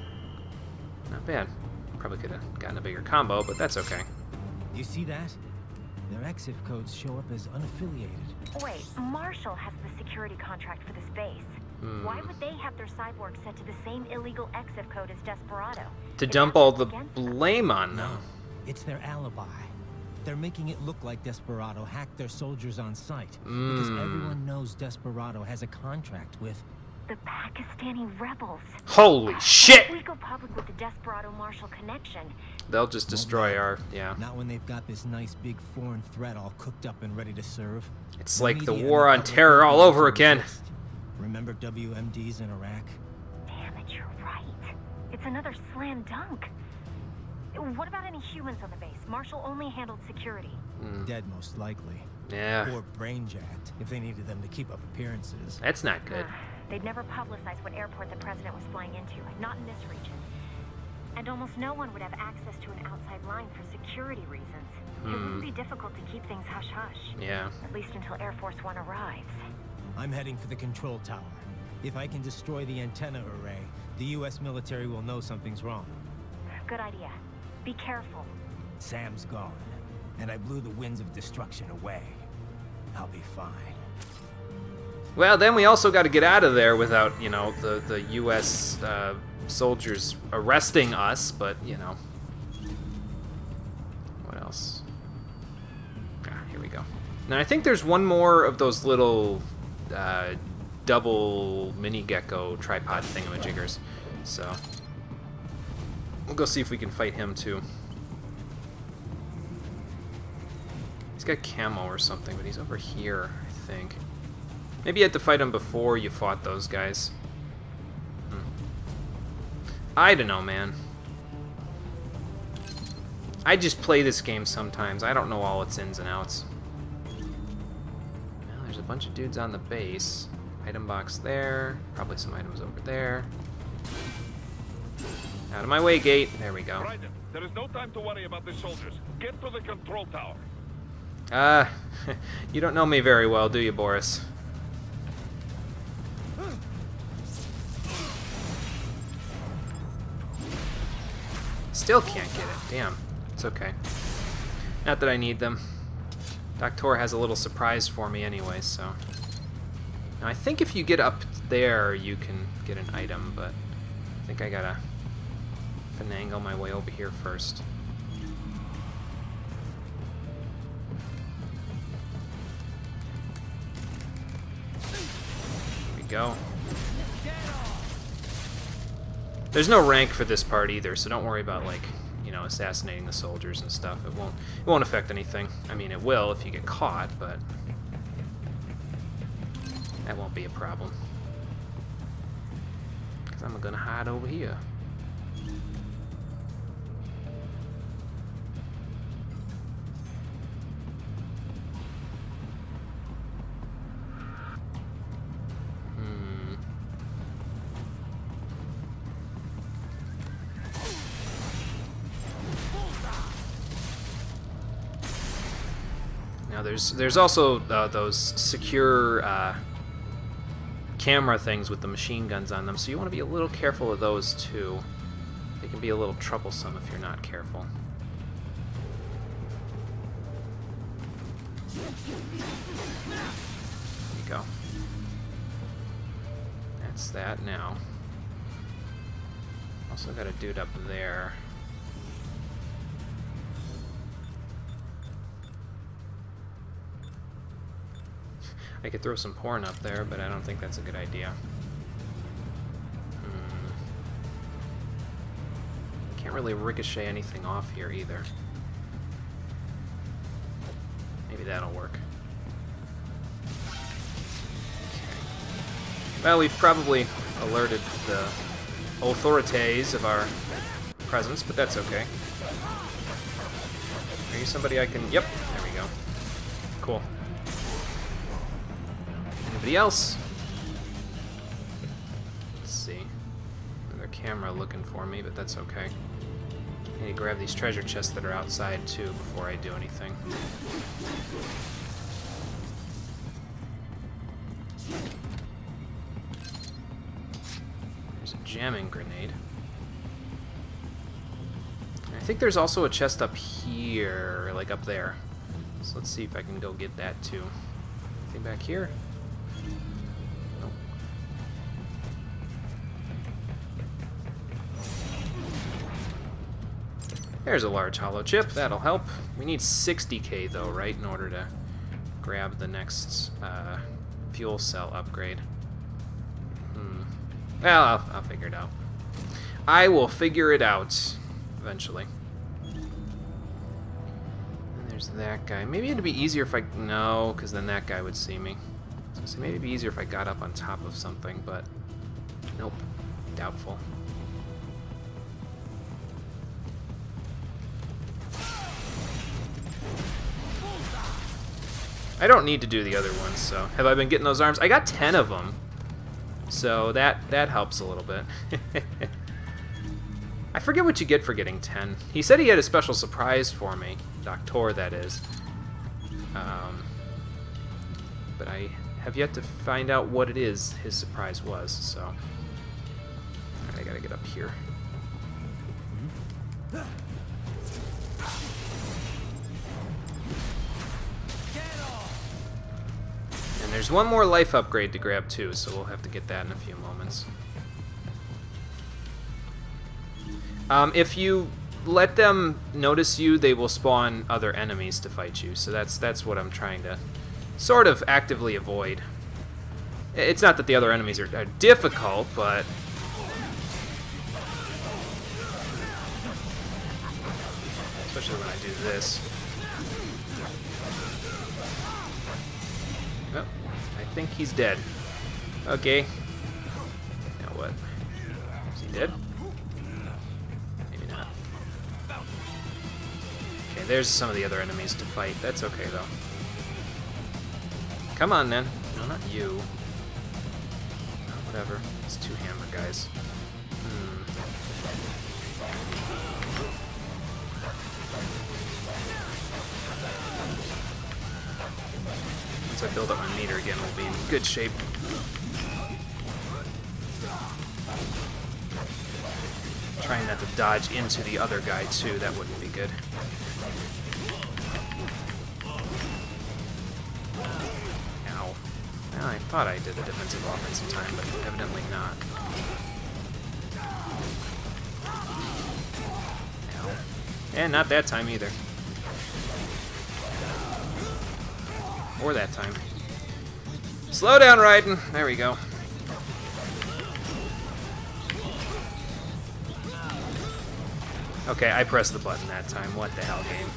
Not bad. Probably could have gotten a bigger combo, but that's okay. You see that? Their EXIF codes show up as unaffiliated. Wait, Marshall has the security contract for this base. Why would they have their cyborg set to the same illegal EXIF code as Desperado? To dump all the blame on them. No, it's their alibi. They're making it look like Desperado hacked their soldiers on site. Because everyone knows Desperado has a contract with... the Pakistani rebels. Holy shit! If we go public with the Desperado-Marshall connection... They'll just destroy our... Yeah. Not when they've got this nice big foreign threat all cooked up and ready to serve. It's like the war on terror all over again. Remember WMDs in Iraq? Damn it, you're right. It's another slam dunk. What about any humans on the base? Marshall only handled security. Dead, most likely. Yeah. Or brain-jacked, if they needed them to keep up appearances. That's not good. They'd never publicize what airport the president was flying into, not in this region. And almost no one would have access to an outside line for security reasons. It would be difficult to keep things hush-hush. Yeah. At least until Air Force One arrives. I'm heading for the control tower. If I can destroy the antenna array, the U.S. military will know something's wrong. Good idea. Be careful. Sam's gone, and I blew the winds of destruction away. I'll be fine. Well, then we also got to get out of there without, you know, the U.S. Soldiers arresting us, but, you know. What else? Ah, here we go. Now, I think there's one more of those little double mini gecko tripod thingamajiggers, so we'll go see if we can fight him, too. He's got camo or something, but he's over here, I think. Maybe you had to fight him before you fought those guys. I don't know, man. I just play this game sometimes. I don't know all its ins and outs. Well, there's a bunch of dudes on the base. Item box there. Probably some items over there. Out of my way, gate. There we go. Raiden, there is no time to worry about the soldiers. Get to the control tower. You don't know me very well, do you, Boris? Still can't get it. Damn. It's okay. Not that I need them. Doctor has a little surprise for me anyway, so... Now, I think if you get up there, you can get an item, but I think I gotta finagle my way over here first. Here we go. There's no rank for this part either, so don't worry about, like, you know, assassinating the soldiers and stuff. It won't affect anything. I mean, it will if you get caught, but that won't be a problem. 'Cause I'm gonna hide over here. Now there's also those secure camera things with the machine guns on them, so you want to be a little careful of those too. They can be a little troublesome if you're not careful. There you go. That's that now. Also got a dude up there. I could throw some porn up there, but I don't think that's a good idea. Can't really ricochet anything off here either. Maybe that'll work. Okay. Well, we've probably alerted the authorities of our presence, but that's okay. Are you somebody I can... Yep, there we go. Cool. Anybody else? Let's see. Another camera looking for me, but that's okay. I need to grab these treasure chests that are outside too before I do anything. There's a jamming grenade. And I think there's also a chest up here, like up there. So let's see if I can go get that too. Anything back here? Nope. There's a large hollow chip. That'll help. We need 60k though, right, in order to grab the next fuel cell upgrade. Well, I'll figure it out. I will figure it out eventually. And there's that guy. Maybe it'd be easier if I... No, because then that guy would see me. So maybe it'd be easier if I got up on top of something, but... Nope. Doubtful. I don't need to do the other ones, so... Have I been getting those arms? I got 10 of them. So that helps a little bit. I forget what you get for getting 10. He said he had a special surprise for me. Doctor, that is. But I have yet to find out what it is his surprise was, so... I gotta get up here. And there's one more life upgrade to grab too, so we'll have to get that in a few moments. If you let them notice you, they will spawn other enemies to fight you, so that's what I'm trying to sort of actively avoid. It's not that the other enemies are difficult, but... Especially when I do this. Oh, I think he's dead. Okay. Now what? Is he dead? Maybe not. Okay, there's some of the other enemies to fight. That's okay, though. Come on, then. No, not you. Oh, whatever. It's two hammer guys. Once I build up my meter again, we'll be in good shape. Trying not to dodge into the other guy, too. That wouldn't be good. Ow. Well, I thought I did a defensive offensive time, but evidently not. Ow. And not that time either. Or that time. Slow down, Raiden. There we go. Okay, I pressed the button that time. What the hell, game?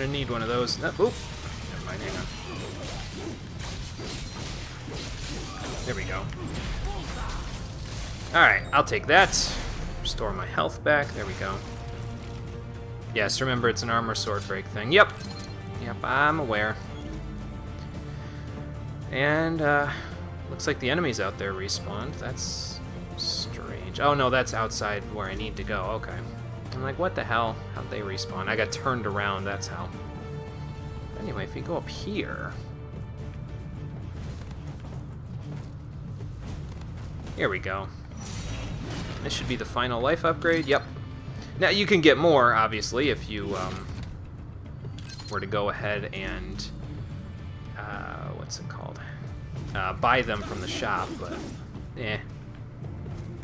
gonna need one of those. No, oop. Never mind, hang on. There we go. Alright, I'll take that. Restore my health back. There we go. Yes, remember it's an armor sword break thing. Yep. Yep, I'm aware. And, looks like the enemies out there respawned. That's strange. Oh, no, that's outside where I need to go. Okay. I'm like, what the hell? How'd they respawn? I got turned around, that's how. Anyway, if you go up here... Here we go. This should be the final life upgrade. Yep. Now, you can get more, obviously, if you were to go ahead and... what's it called? Buy them from the shop, but...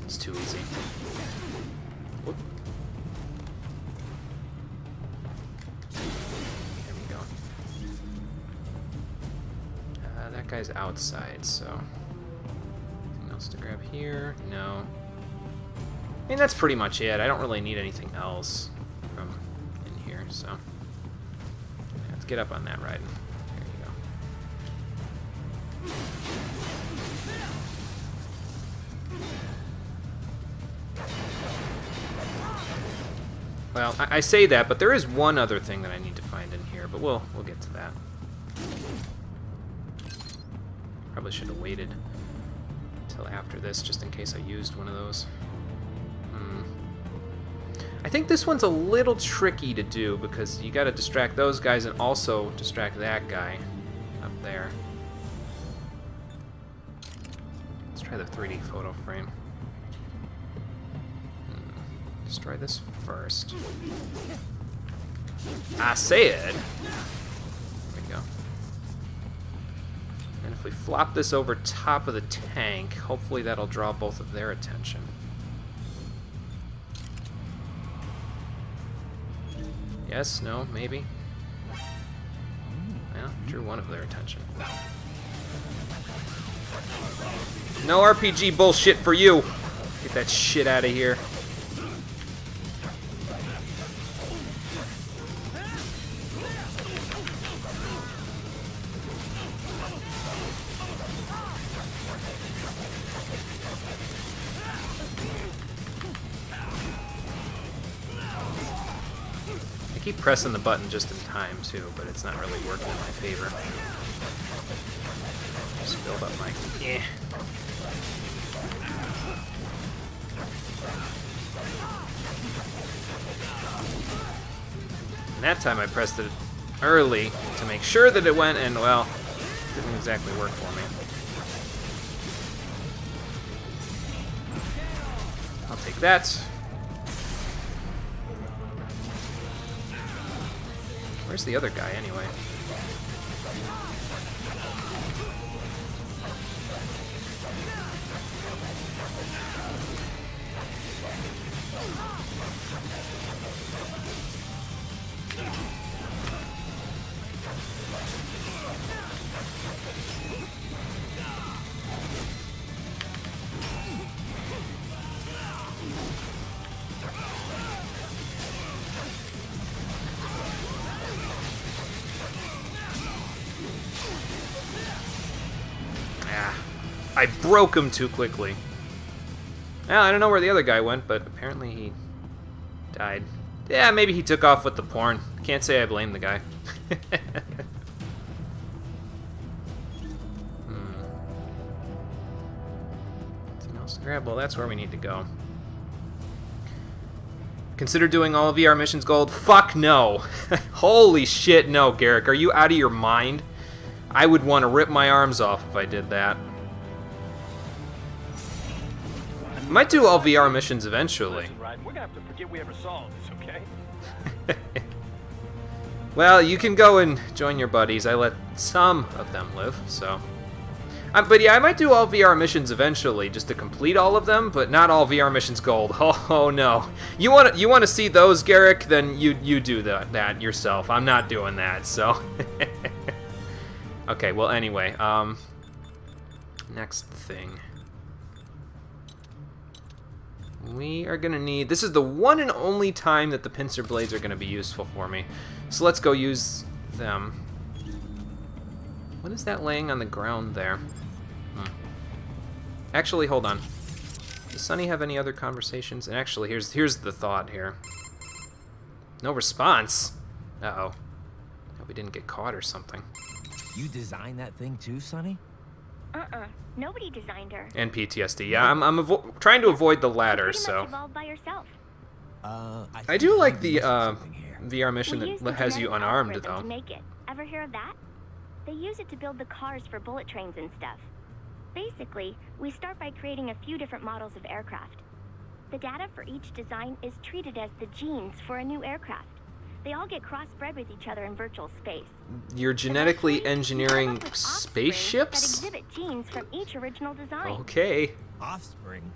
It's too easy. Whoop. There we go. That guy's outside, so... Anything else to grab here? No. I mean, that's pretty much it. I don't really need anything else from in here, so... Let's get up on that ride. There you go. Well, I say that, but there is one other thing that I need to find in here, but we'll get to that. Probably should have waited until after this, just in case I used one of those. I think this one's a little tricky to do, because you gotta distract those guys and also distract that guy up there. Let's try the 3D photo frame. Destroy this first. I said. There we go. And if we flop this over top of the tank, hopefully that'll draw both of their attention. Yes, no, maybe. Well, drew one of their attention. No RPG bullshit for you. Get that shit out of here. I keep pressing the button just in time too, but it's not really working in my favor. Just build up my... And that time I pressed it early to make sure that it went, and well, didn't exactly work for me. I'll take that. Where's the other guy, anyway? I broke him too quickly. Well, I don't know where the other guy went, but apparently he died. Yeah, maybe he took off with the porn. Can't say I blame the guy. Anything else to grab? Well, that's where we need to go. Consider doing all of VR missions gold? Fuck no. Holy shit, no, Garrick. Are you out of your mind? I would want to rip my arms off if I did that. I might do all VR missions eventually. We're gonna have to forget we ever saw this, okay? Well, you can go and join your buddies. I let some of them live, so. But yeah, I might do all VR missions eventually, just to complete all of them, but not all VR missions gold. Oh no. You want to see those, Garrick? Then you do that yourself. I'm not doing that, so. Okay, well anyway, next thing. We are gonna need, this is the one and only time that the pincer blades are gonna be useful for me. So let's go use them. What is that laying on the ground there? Actually, hold on. Does Sonny have any other conversations? And actually, here's the thought here. No response. Uh-oh. Hope we didn't get caught or something. You designed that thing too, Sonny? Nobody designed her. And PTSD. Yeah, I'm trying to avoid the latter, Pretty so. much evolved by herself. I do like the VR mission We used that the has you genetic unarmed, algorithm though. To make it. Ever hear of that? They use it to build the cars for bullet trains and stuff. Basically, we start by creating a few different models of aircraft. The data for each design is treated as the genes for a new aircraft. They all get crossbred with each other in virtual space. You're genetically engineering Come up with offspring spaceships? that exhibit genes from each original design. Okay. Offspring?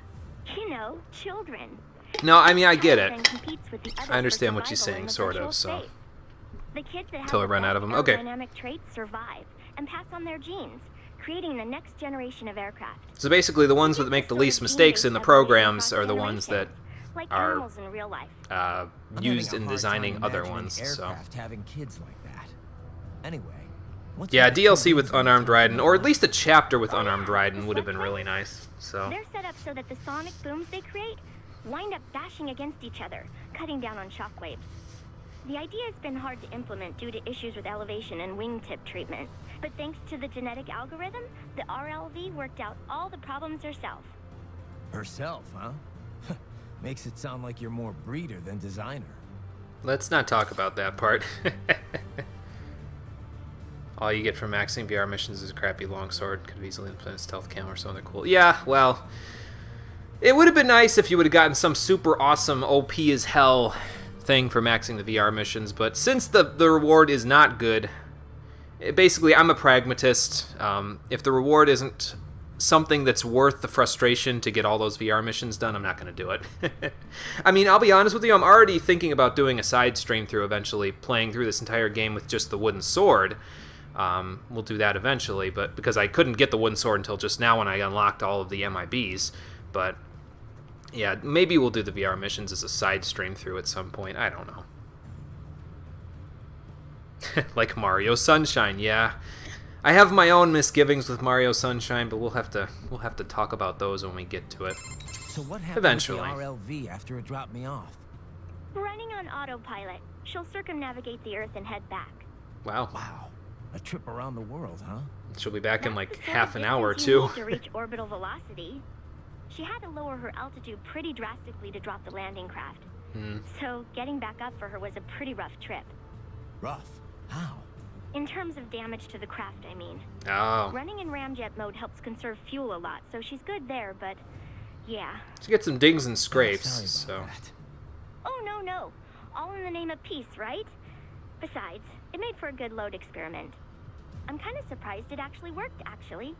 You know, children. No, I mean, I get Then it. competes with the others I understand for what you're survival saying, in the sort virtual of, so. space. The kids that have Till I the run out best of 'em. Okay. aerodynamic traits survive and pass on their genes, creating the next generation of aircraft. So basically, the ones that make the least mistakes in the programs are the ones that Like are animals in real life. I'm used having in a hard designing time other imagining ones. So. aircraft having kids like that. Anyway. what's Yeah, with the DLC two with wings on Unarmed top? Raiden, or at least a chapter with Unarmed Raiden would have been really nice. So. They're set up so that the sonic booms they create wind up bashing against each other, cutting down on shockwaves. The idea has been hard to implement due to issues with elevation and wingtip treatment. But thanks to the genetic algorithm, the RLV worked out all the problems herself. Herself, huh? Makes it sound like you're more breeder than designer. Let's not talk about that part. All you get from maxing VR missions is a crappy longsword. Could have easily implemented stealth cam or something cool. Yeah, well, it would have been nice if you would have gotten some super awesome OP as hell thing for maxing the VR missions, but since the reward is not good, basically I'm a pragmatist. If the reward isn't something that's worth the frustration to get all those VR missions done, I'm not going to do it. I mean, I'll be honest with you, I'm already thinking about doing a side stream through eventually, playing through this entire game with just the wooden sword. We'll do that eventually, but because I couldn't get the wooden sword until just now when I unlocked all of the MIBs. But yeah, maybe we'll do the VR missions as a side stream through at some point. I don't know. Like Mario Sunshine, yeah. I have my own misgivings with Mario Sunshine, but we'll have to talk about those when we get to it. So what happened Eventually. with the RLV after it dropped me off? Running on autopilot, she'll circumnavigate the Earth and head back. Wow. Wow. A trip around the world, huh? She'll be back in That's like the sort half of an hour or distance you two. need to reach orbital velocity. She had to lower her altitude pretty drastically to drop the landing craft. So getting back up for her was a pretty rough trip. Rough? How? In terms of damage to the craft, I mean. Oh. Running in ramjet mode helps conserve fuel a lot, so she's good there, but yeah. She gets some dings and scrapes, Sorry so. about that. Oh, no. All in the name of peace, right? Besides, it made for a good load experiment. I'm kind of surprised it actually worked, actually.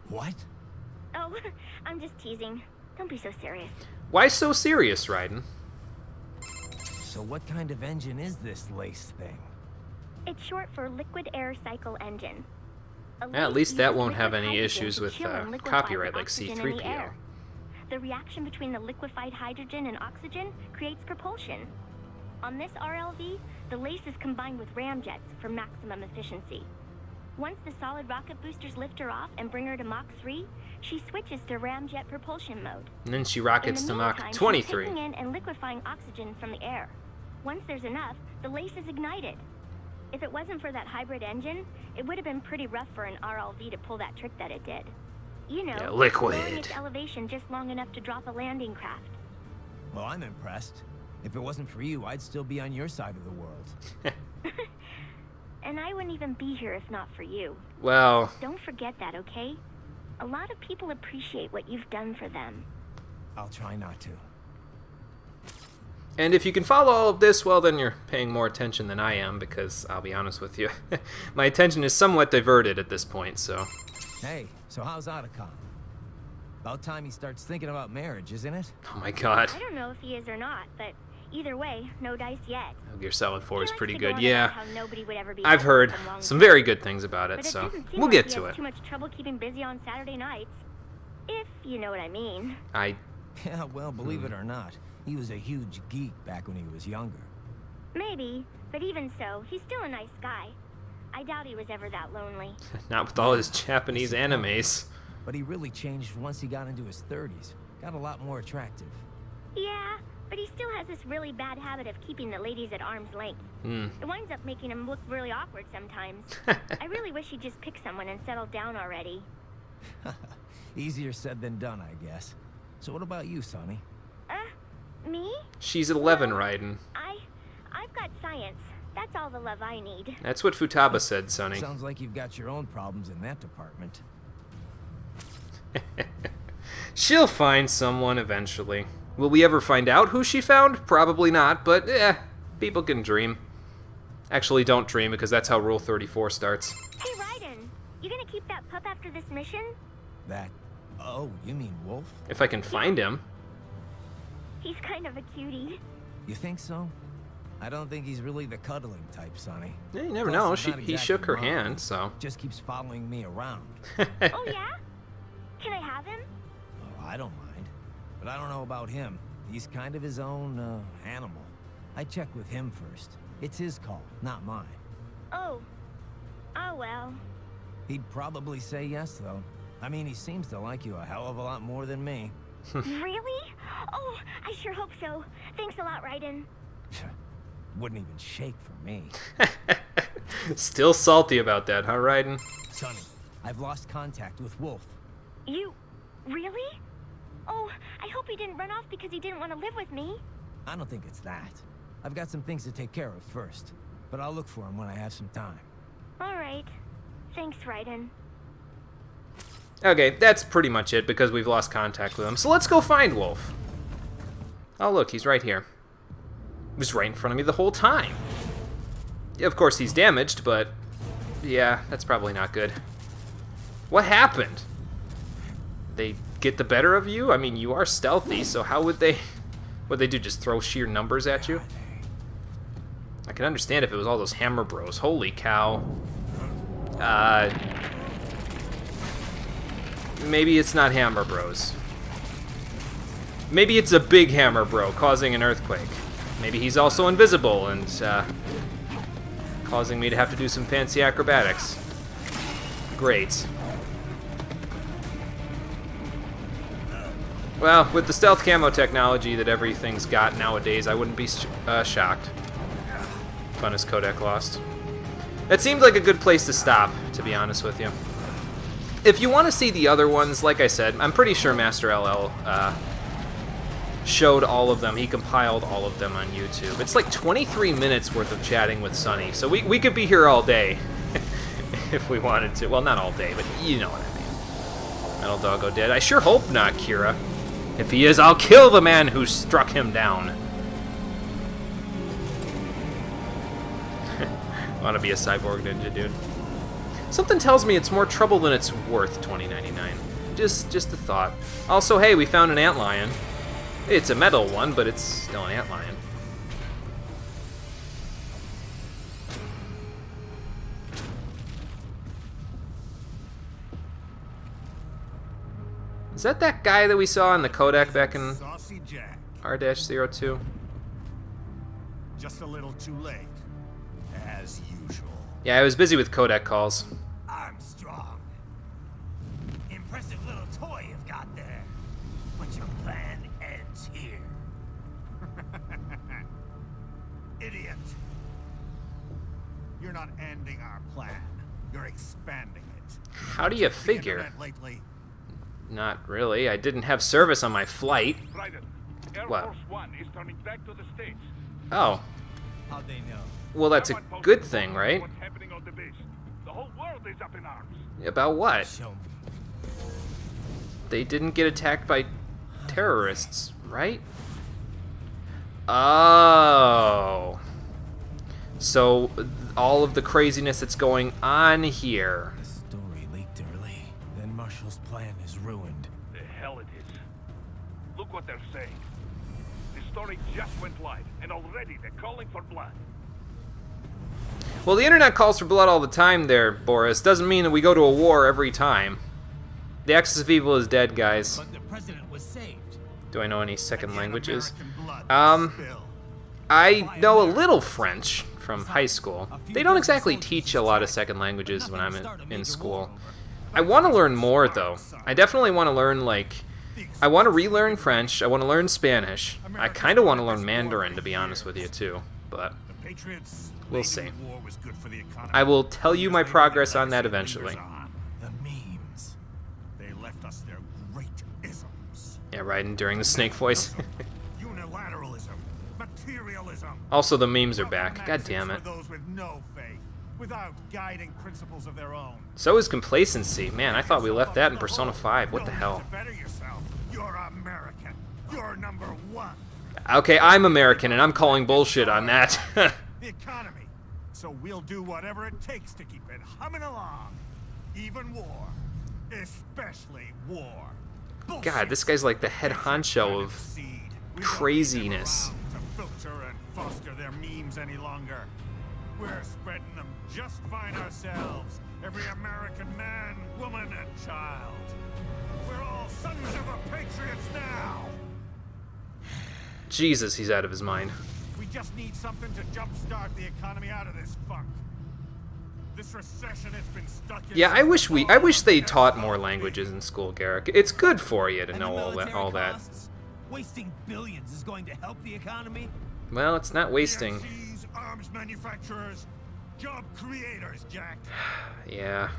What? Oh, I'm just teasing. Don't be so serious. Why so serious, Raiden? So what kind of engine is this lace thing? It's short for Liquid Air Cycle Engine. At least that won't have any issues with copyright like C3PO. C3PO. The reaction between the liquefied hydrogen and oxygen creates propulsion. On this RLV, the lace is combined with ramjets for maximum efficiency. Once the solid rocket boosters lift her off and bring her to Mach 3, she switches to ramjet propulsion mode. And then she rockets In to the Mach meantime, she's 23. taking in and liquefying oxygen from the air. Once there's enough, the lace is ignited. If it wasn't for that hybrid engine, it would have been pretty rough for an RLV to pull that trick that it did. You know, Yeah, liquid. lowering its elevation just long enough to drop a landing craft. Well, I'm impressed. If it wasn't for you, I'd still be on your side of the world. And I wouldn't even be here if not for you. Well, Don't forget that, okay? A lot of people appreciate what you've done for them. I'll try not to. and if you can follow all of this, well, then you're paying more attention than I am, because I'll be honest with you, my attention is somewhat diverted at this point, so. Hey, so how's Otacon? About time he starts thinking about marriage, isn't it? Oh my god. I don't know if he is or not, but either way, no dice yet. Gear Solid 4 He is likes pretty to go good, on yeah. about how nobody would ever be I've happy heard with him long some term. very good things about it, But so doesn't seem we'll like get he to has it. too much trouble keeping busy on Saturday nights. If you know what I mean. Yeah, well, believe it or not, he was a huge geek back when he was younger. Maybe, but even so, he's still a nice guy. I doubt he was ever that lonely. Not with all his Japanese animes. But he really changed once he got into his 30s. Got a lot more attractive. Yeah, but he still has this really bad habit of keeping the ladies at arm's length. It winds up making him look really awkward sometimes. I really wish he'd just pick someone and settle down already. Easier said than done, I guess. So what about you, Sonny? Me? She's 11, Raiden. I've got science. That's all the love I need. That's what Futaba said, Sonny. Sounds like you've got your own problems in that department. She'll find someone eventually. Will we ever find out who she found? Probably not, but people can dream. Actually, don't dream, because that's how Rule 34 starts. Hey, Raiden, you gonna keep that pup after this mission? That... Oh, you mean Wolf? If I can find him. He's kind of a cutie. You think so? I don't think he's really the cuddling type, Sonny. Yeah, you never Plus, know. he's not He exactly shook her wrong. hand, so. Just keeps following me around. Oh, yeah? Can I have him? Oh, I don't mind. But I don't know about him. He's kind of his own, animal. I check with him first. It's his call, not mine. Oh. Oh, well. He'd probably say yes, though. I mean, he seems to like you a hell of a lot more than me. Really? Oh, I sure hope so. Thanks a lot, Raiden. Wouldn't even shake for me. Still salty about that, huh, Raiden? Sonny, I've lost contact with Wolf. You... really? Oh, I hope he didn't run off because he didn't want to live with me. I don't think it's that. I've got some things to take care of first. But I'll look for him when I have some time. All right. Thanks, Raiden. Okay, that's pretty much it, because we've lost contact with him. So let's go find Wolf. Oh, look, he's right here. He was right in front of me the whole time. Yeah, of course, he's damaged, but... yeah, that's probably not good. What happened? They get the better of you? I mean, you are stealthy, so how would they... what'd they do, just throw sheer numbers at you? I can understand if it was all those Hammer Bros. Holy cow. Maybe it's not Hammer Bros. Maybe it's a big Hammer Bro causing an earthquake. Maybe he's also invisible and causing me to have to do some fancy acrobatics. Great. Well, with the stealth camo technology that everything's got nowadays, I wouldn't be shocked. Funnest codec lost. That seemed like a good place to stop, to be honest with you. If you want to see the other ones, like I said, I'm pretty sure Master LL showed all of them. He compiled all of them on YouTube. It's like 23 minutes worth of chatting with Sonny, so we could be here all day if we wanted to. Well, not all day, but you know what I mean. Metal Doggo dead. I sure hope not, Kira. If he is, I'll kill the man who struck him down. Want to be a cyborg ninja, dude. Something tells me it's more trouble than it's worth, 2099. Just a thought. Also, hey, we found an antlion. It's a metal one, but it's still an antlion. Is that guy that we saw in the Kodak back in Saucy Jack. R-02? Just a little too late, as usual. Yeah, I was busy with Kodak calls. Armstrong. Impressive little toy you've got there. But your plan ends here. Idiot. You're not ending our plan. You're expanding it. How do you figure? The internet lately. Not really. I didn't have service on my flight. Raiden, Air What? Force One is turning back to the States. Oh. How'd they know? Well, that's a Someone good posted thing, photos of right? What's happening on the base. The whole world is up in arms. About what? Show me. They didn't get attacked by terrorists, right? Oh. So, all of the craziness that's going on here. The story leaked early. Then Marshall's plan is ruined. The hell it is. Look what they're saying. The story just went live, and already they're calling for blood. Well, the internet calls for blood all the time there, Boris. Doesn't mean that we go to a war every time. The axis of evil is dead, guys. But the president was saved. Do I know any second languages? American blood was spilled. I know a little French from high school. They don't exactly teach a lot of second languages when I'm in school. I want to learn more, though. I definitely want to learn, like... I want to relearn French. I want to learn Spanish. I kind of want to learn Mandarin, to be honest with you, too. But we'll see. I will tell you my progress on that eventually. The memes. They left us their great isms. Yeah, right, during the snake voice. Unilateralism, materialism. Also, the memes are back. God damn it. For those with no faith, without guiding principles of their own. So is complacency. Man, I thought we left that in Persona 5. What the hell? Better yourself. You're American. You're number one. Okay, I'm American, and I'm calling bullshit on that. The economy. So we'll do whatever it takes to keep it humming along. Even war. Especially war. God, this guy's like the head honcho of craziness. To filter and foster their memes any longer. We're spreading them just fine ourselves. Every American man, woman, and child. We're all sons of the patriots now. Jesus, he's out of his mind. We just need something to jumpstart the economy out of this funk. This recession it's been stuck in. Yeah, I wish they taught more languages in school, Garrick. It's good for you to know all that. Wasting billions is going to help the economy? Well, it's not wasting. PMCs, arms manufacturers, job creators, Jack. Yeah.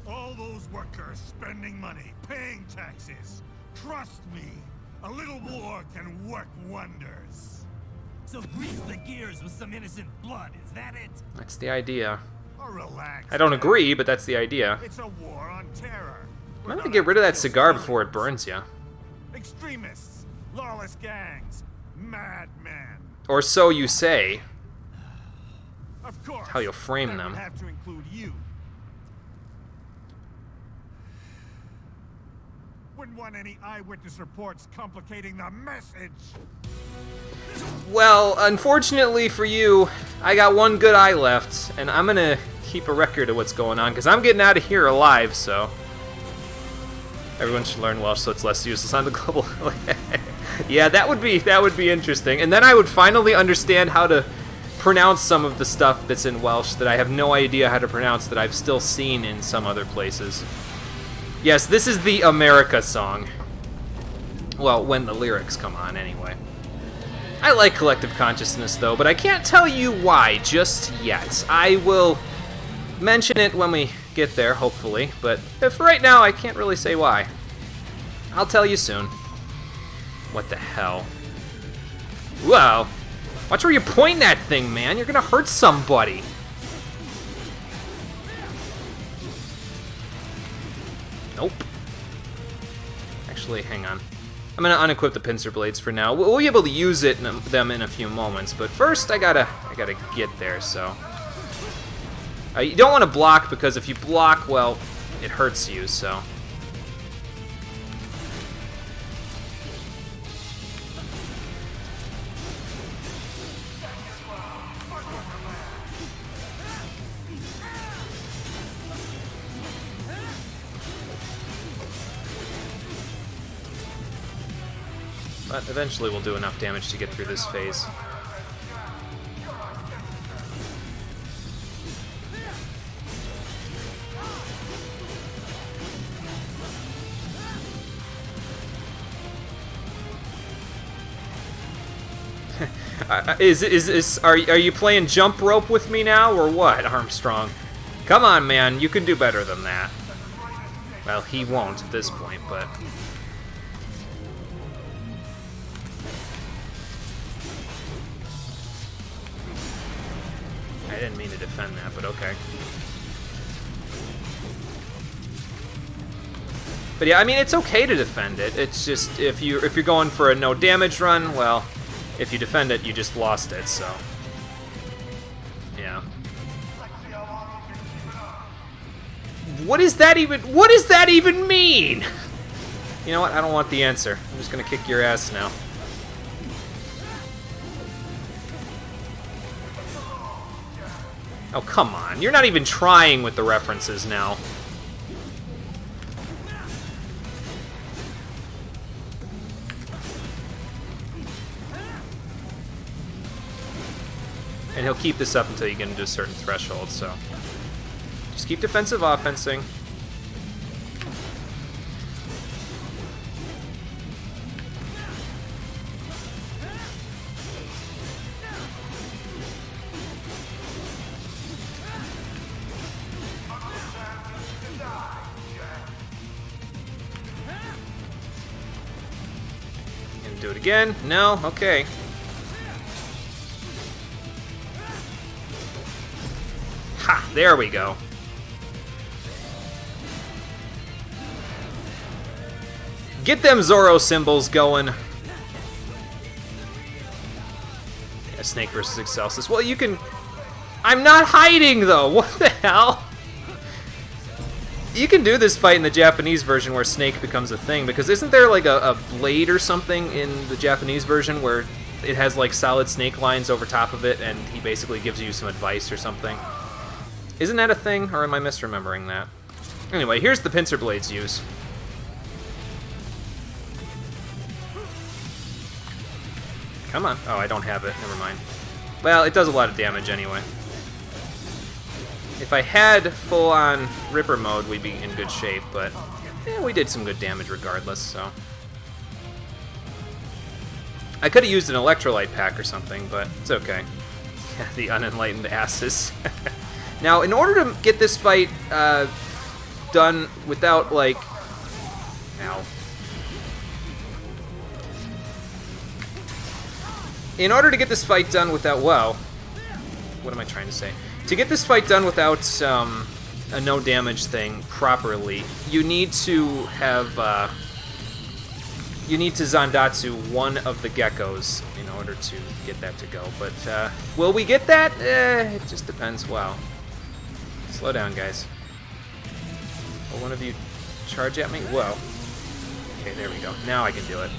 All those workers spending money, paying taxes. Trust me, a little war can work wonders. So grease the gears with some innocent blood, is that it? That's the idea. Oh, relax. I don't agree, but that's the idea. It's a war on terror. I'm gonna get rid of that cigar before it burns you. Extremists, lawless gangs, madmen. Or so you say. Of course. How you'll frame that them. would have to include you. Wouldn't want any eyewitness reports complicating the message. Well, unfortunately for you, I got one good eye left, and I'm gonna keep a record of what's going on, because I'm getting out of here alive, so... Everyone should learn Welsh so it's less useless on the global... Yeah, that would be interesting, and then I would finally understand how to pronounce some of the stuff that's in Welsh that I have no idea how to pronounce that I've still seen in some other places. Yes, this is the America song. Well, when the lyrics come on, anyway. I like Collective Consciousness, though, but I can't tell you why just yet. I will mention it when we get there, hopefully, but for right now, I can't really say why. I'll tell you soon. What the hell? Whoa. Watch where you point that thing, man. You're gonna hurt somebody. Nope. Actually, hang on. I'm gonna unequip the pincer blades for now. We'll be able to use them in a few moments, but first I gotta get there. So you don't want to block, because if you block, well, it hurts you. So. But eventually we'll do enough damage to get through this phase. Are you playing jump rope with me now, or what, Armstrong? Come on, man, you can do better than that. Well, he won't at this point, but... I didn't mean to defend that, but okay. But yeah, I mean, it's okay to defend it. It's just, if you're going for a no damage run, well, if you defend it, you just lost it, so. Yeah. What does that even mean? You know what? I don't want the answer. I'm just gonna kick your ass now. Oh, come on. You're not even trying with the references now. And he'll keep this up until you get into a certain threshold, so... Just keep defensive offensing. Gonna do it again? No? Okay. Ha! There we go. Get them Zorro symbols going. Yeah, Snake versus Excelsis. Well, you can... I'm not hiding, though! What the hell? You can do this fight in the Japanese version where Snake becomes a thing, because isn't there like a blade or something in the Japanese version where it has like solid Snake lines over top of it and he basically gives you some advice or something? Isn't that a thing, or am I misremembering that? Anyway, here's the pincer blade's use. Come on. Oh, I don't have it. Never mind. Well, it does a lot of damage anyway. If I had full-on Ripper mode, we'd be in good shape, but we did some good damage regardless, so... I could have used an electrolyte pack or something, but it's okay. The unenlightened asses. Now, in order to get this fight done without, like... Ow. In order to get this fight done without... Well, what am I trying to say? To get this fight done without a no damage thing properly, you need to have... you need to Zandatsu one of the geckos in order to get that to go. But will we get that? It just depends. Wow. Slow down, guys. Will one of you charge at me? Whoa. Okay, there we go. Now I can do it.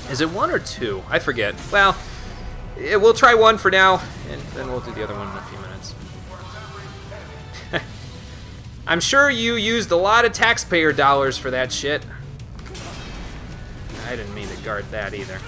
Is it 1 or 2? I forget. Well, we'll try 1 for now, and then we'll do the other one in a few minutes. I'm sure you used a lot of taxpayer dollars for that shit. I didn't mean to guard that either.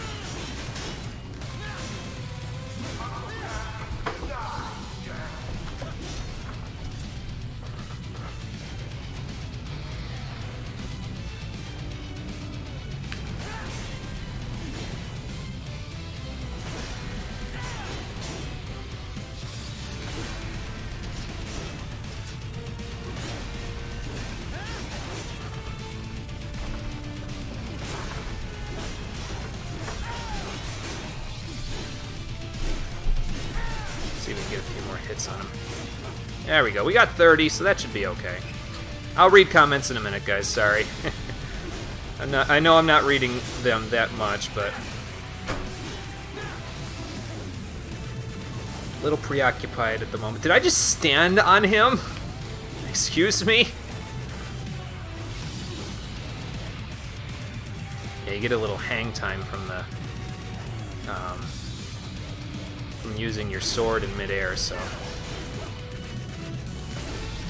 See if we can get a few more hits on him. There we go. We got 30, so that should be okay. I'll read comments in a minute, guys. Sorry. I know I'm not reading them that much, but a little preoccupied at the moment. Did I just stand on him? Excuse me? Yeah, you get a little hang time from the from using your sword in midair, so.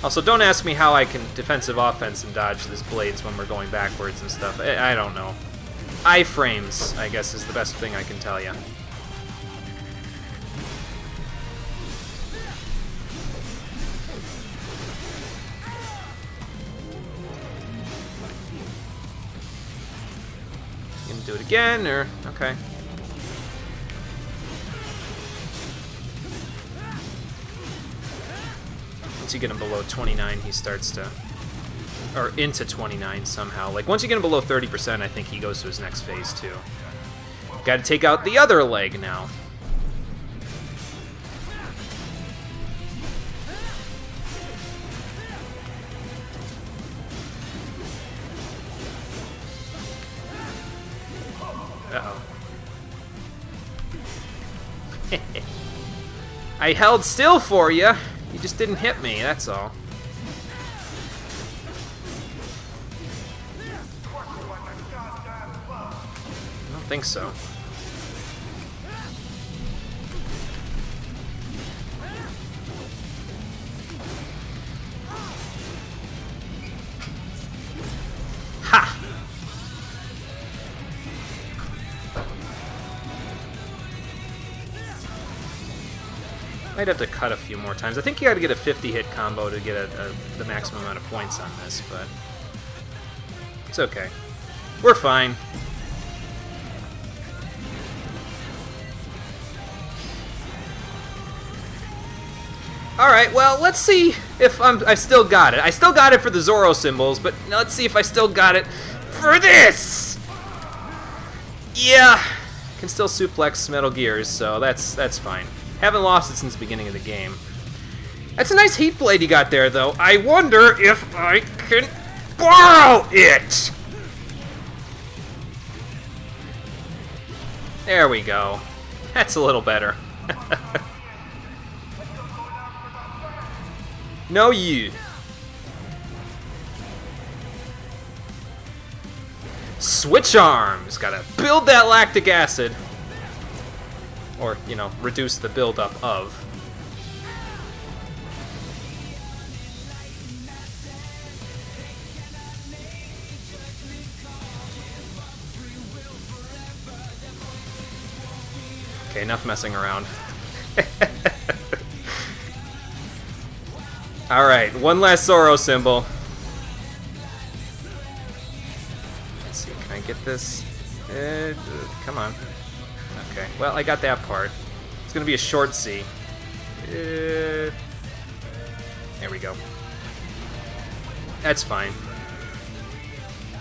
Also, don't ask me how I can defensive offense and dodge this blades when we're going backwards and stuff. I don't know. Iframes, I guess, is the best thing I can tell you. You gonna do it again, or okay? Once you get him below 29, he starts to... Or into 29 somehow. Like, once you get him below 30%, I think he goes to his next phase, too. Gotta take out the other leg now. Uh-oh. I held still for you. You just didn't hit me, that's all. I don't think so. Ha! Might have to cut a few more times. I think you gotta get a 50-hit combo to get the maximum amount of points on this, but it's okay. We're fine. Alright, well, let's see if I still got it. I still got it for the Zoro symbols, but now let's see if I still got it for this! Yeah, can still suplex Metal Gears, so that's fine. Haven't lost it since the beginning of the game. That's a nice heat blade you got there, though. I wonder if I can borrow it! There we go. That's a little better. No, you. Switch arms. Gotta build that lactic acid. Or, you know, reduce the buildup of. Okay, enough messing around. Alright, one last Zoro symbol. Let's see, can I get this? Come on. Okay, well, I got that part. It's gonna be a short C. There we go. That's fine.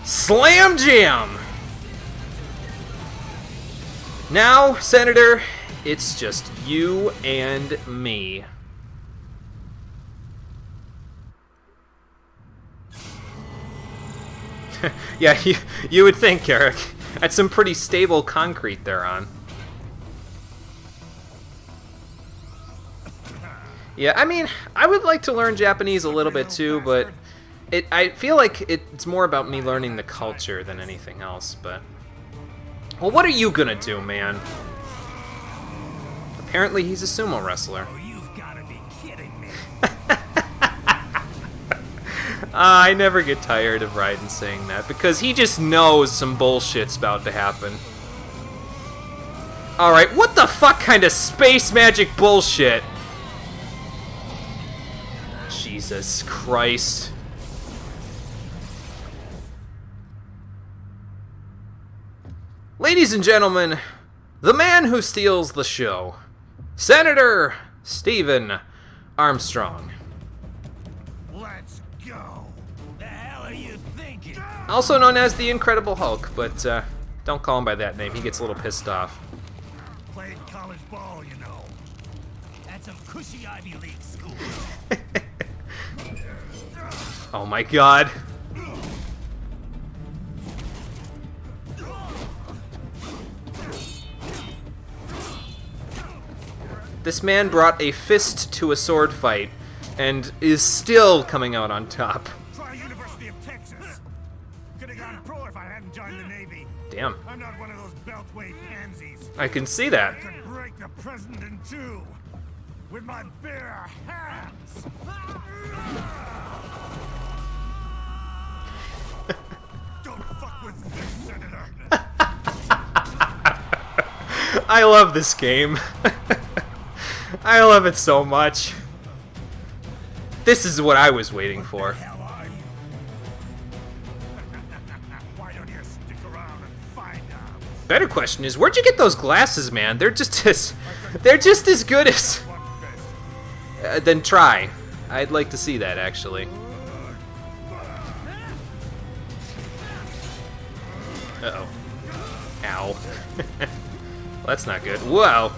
Slam Jam! Now, Senator, it's just you and me. Yeah, you would think, Eric. That's some pretty stable concrete they're on. Yeah, I mean, I would like to learn Japanese a little bit too, but I feel like it's more about me learning the culture than anything else, but... Well, what are you gonna do, man? Apparently he's a sumo wrestler. Oh, you've gotta be kidding me. I never get tired of Raiden saying that, because he just knows some bullshit's about to happen. Alright, what the fuck kind of space magic bullshit? Jesus Christ. Ladies and gentlemen, the man who steals the show, Senator Stephen Armstrong. Let's go. The hell are you thinking? Also known as the Incredible Hulk, but don't call him by that name. He gets a little pissed off. Played college ball, you know. That's some cushy Ivy League school. Oh my god. This man brought a fist to a sword fight and is still coming out on top. Try University of Texas. Could have gone pro if I hadn't joined the Navy. Damn. I'm not one of those beltway pansies. I can see that. I could break the president in two with my bare hands. Don't fuck with this, Senator. I love this game. I love it so much. This is what I was waiting for. Hell are you? Why don't you stick around and find out? Better question is, where'd you get those glasses, man? They're just as good as. Then try. I'd like to see that, actually. Uh-oh. Ow. Well, that's not good. Whoa.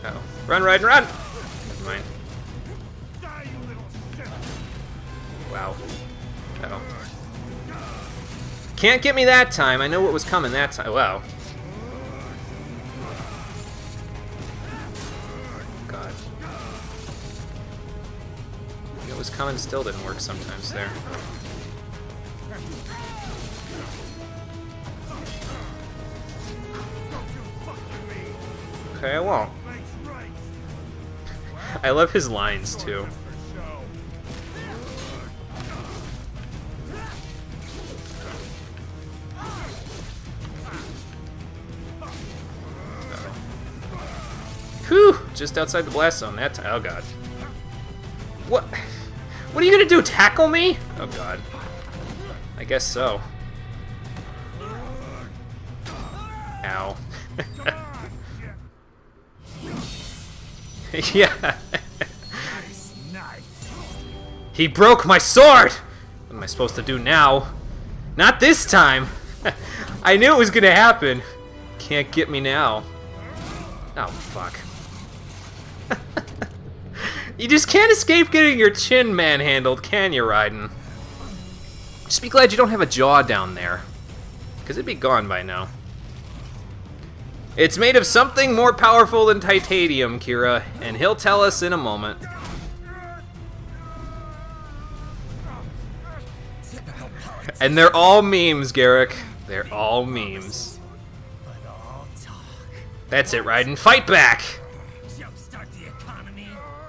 Uh-oh. Run, Raiden, run! Never mind. Wow. Uh-oh. Can't get me that time. I know what was coming that time. Wow. God. It was coming, still didn't work sometimes there. Okay, I won't. I love his lines, too. just outside the blast zone that time. Oh god. What? What are you gonna do? Tackle me? Oh god. I guess so. Ow. Yeah. He broke my sword! What am I supposed to do now? Not this time! I knew it was gonna happen. Can't get me now. Oh, fuck. You just can't escape getting your chin manhandled, can you, Raiden? Just be glad you don't have a jaw down there. Because it'd be gone by now. It's made of something more powerful than titanium, Kira, and he'll tell us in a moment. And they're all memes, Garrick. They're all memes. That's it, Raiden. Fight back!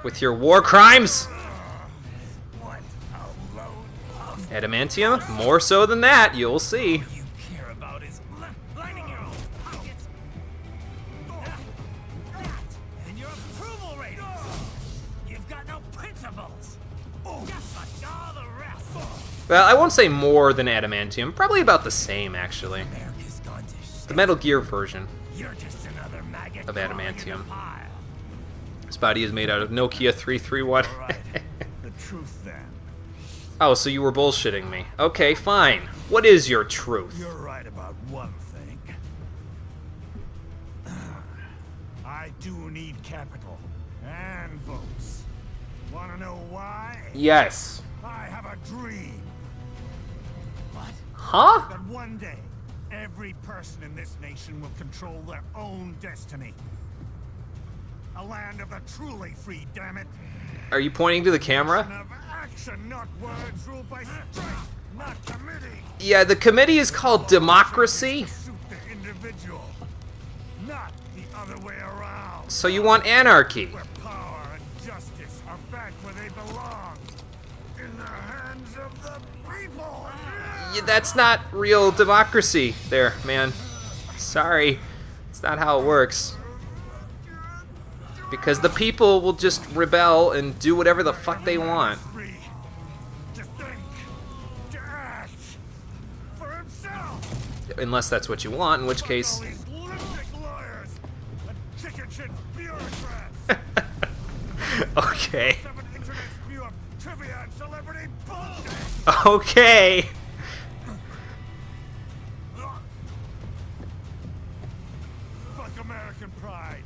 With your war crimes? Adamantium? More so than that, you'll see. Well, I won't say more than adamantium. Probably about the same, actually. The Metal Gear version of adamantium. His body is made out of Nokia 331. The truth, then. Oh, so you were bullshitting me. Okay, fine. What is your truth? You're right about one thing. I do need capital and votes. Want to know why? Yes. I have a dream. Huh? That one day, every person in this nation will control their own destiny. A land of the truly free, damn it. Are you pointing to the camera? Of action, not words, ruled by strength, not committee. Yeah, the committee is called democracy. Suit the individual, not the other way around. So you want anarchy? Where power and justice are back where they belong. In the hands of the people. Yeah, that's not real democracy there, man. Sorry. It's not how it works. Because the people will just rebel and do whatever the fuck they want. Free to think, to act for himself. Unless that's what you want, in which case... All these lunatic lawyers and chicken shit bureaucrats. Okay. 7 internet spew of trivia and celebrity bullshit. Okay. Fuck American pride.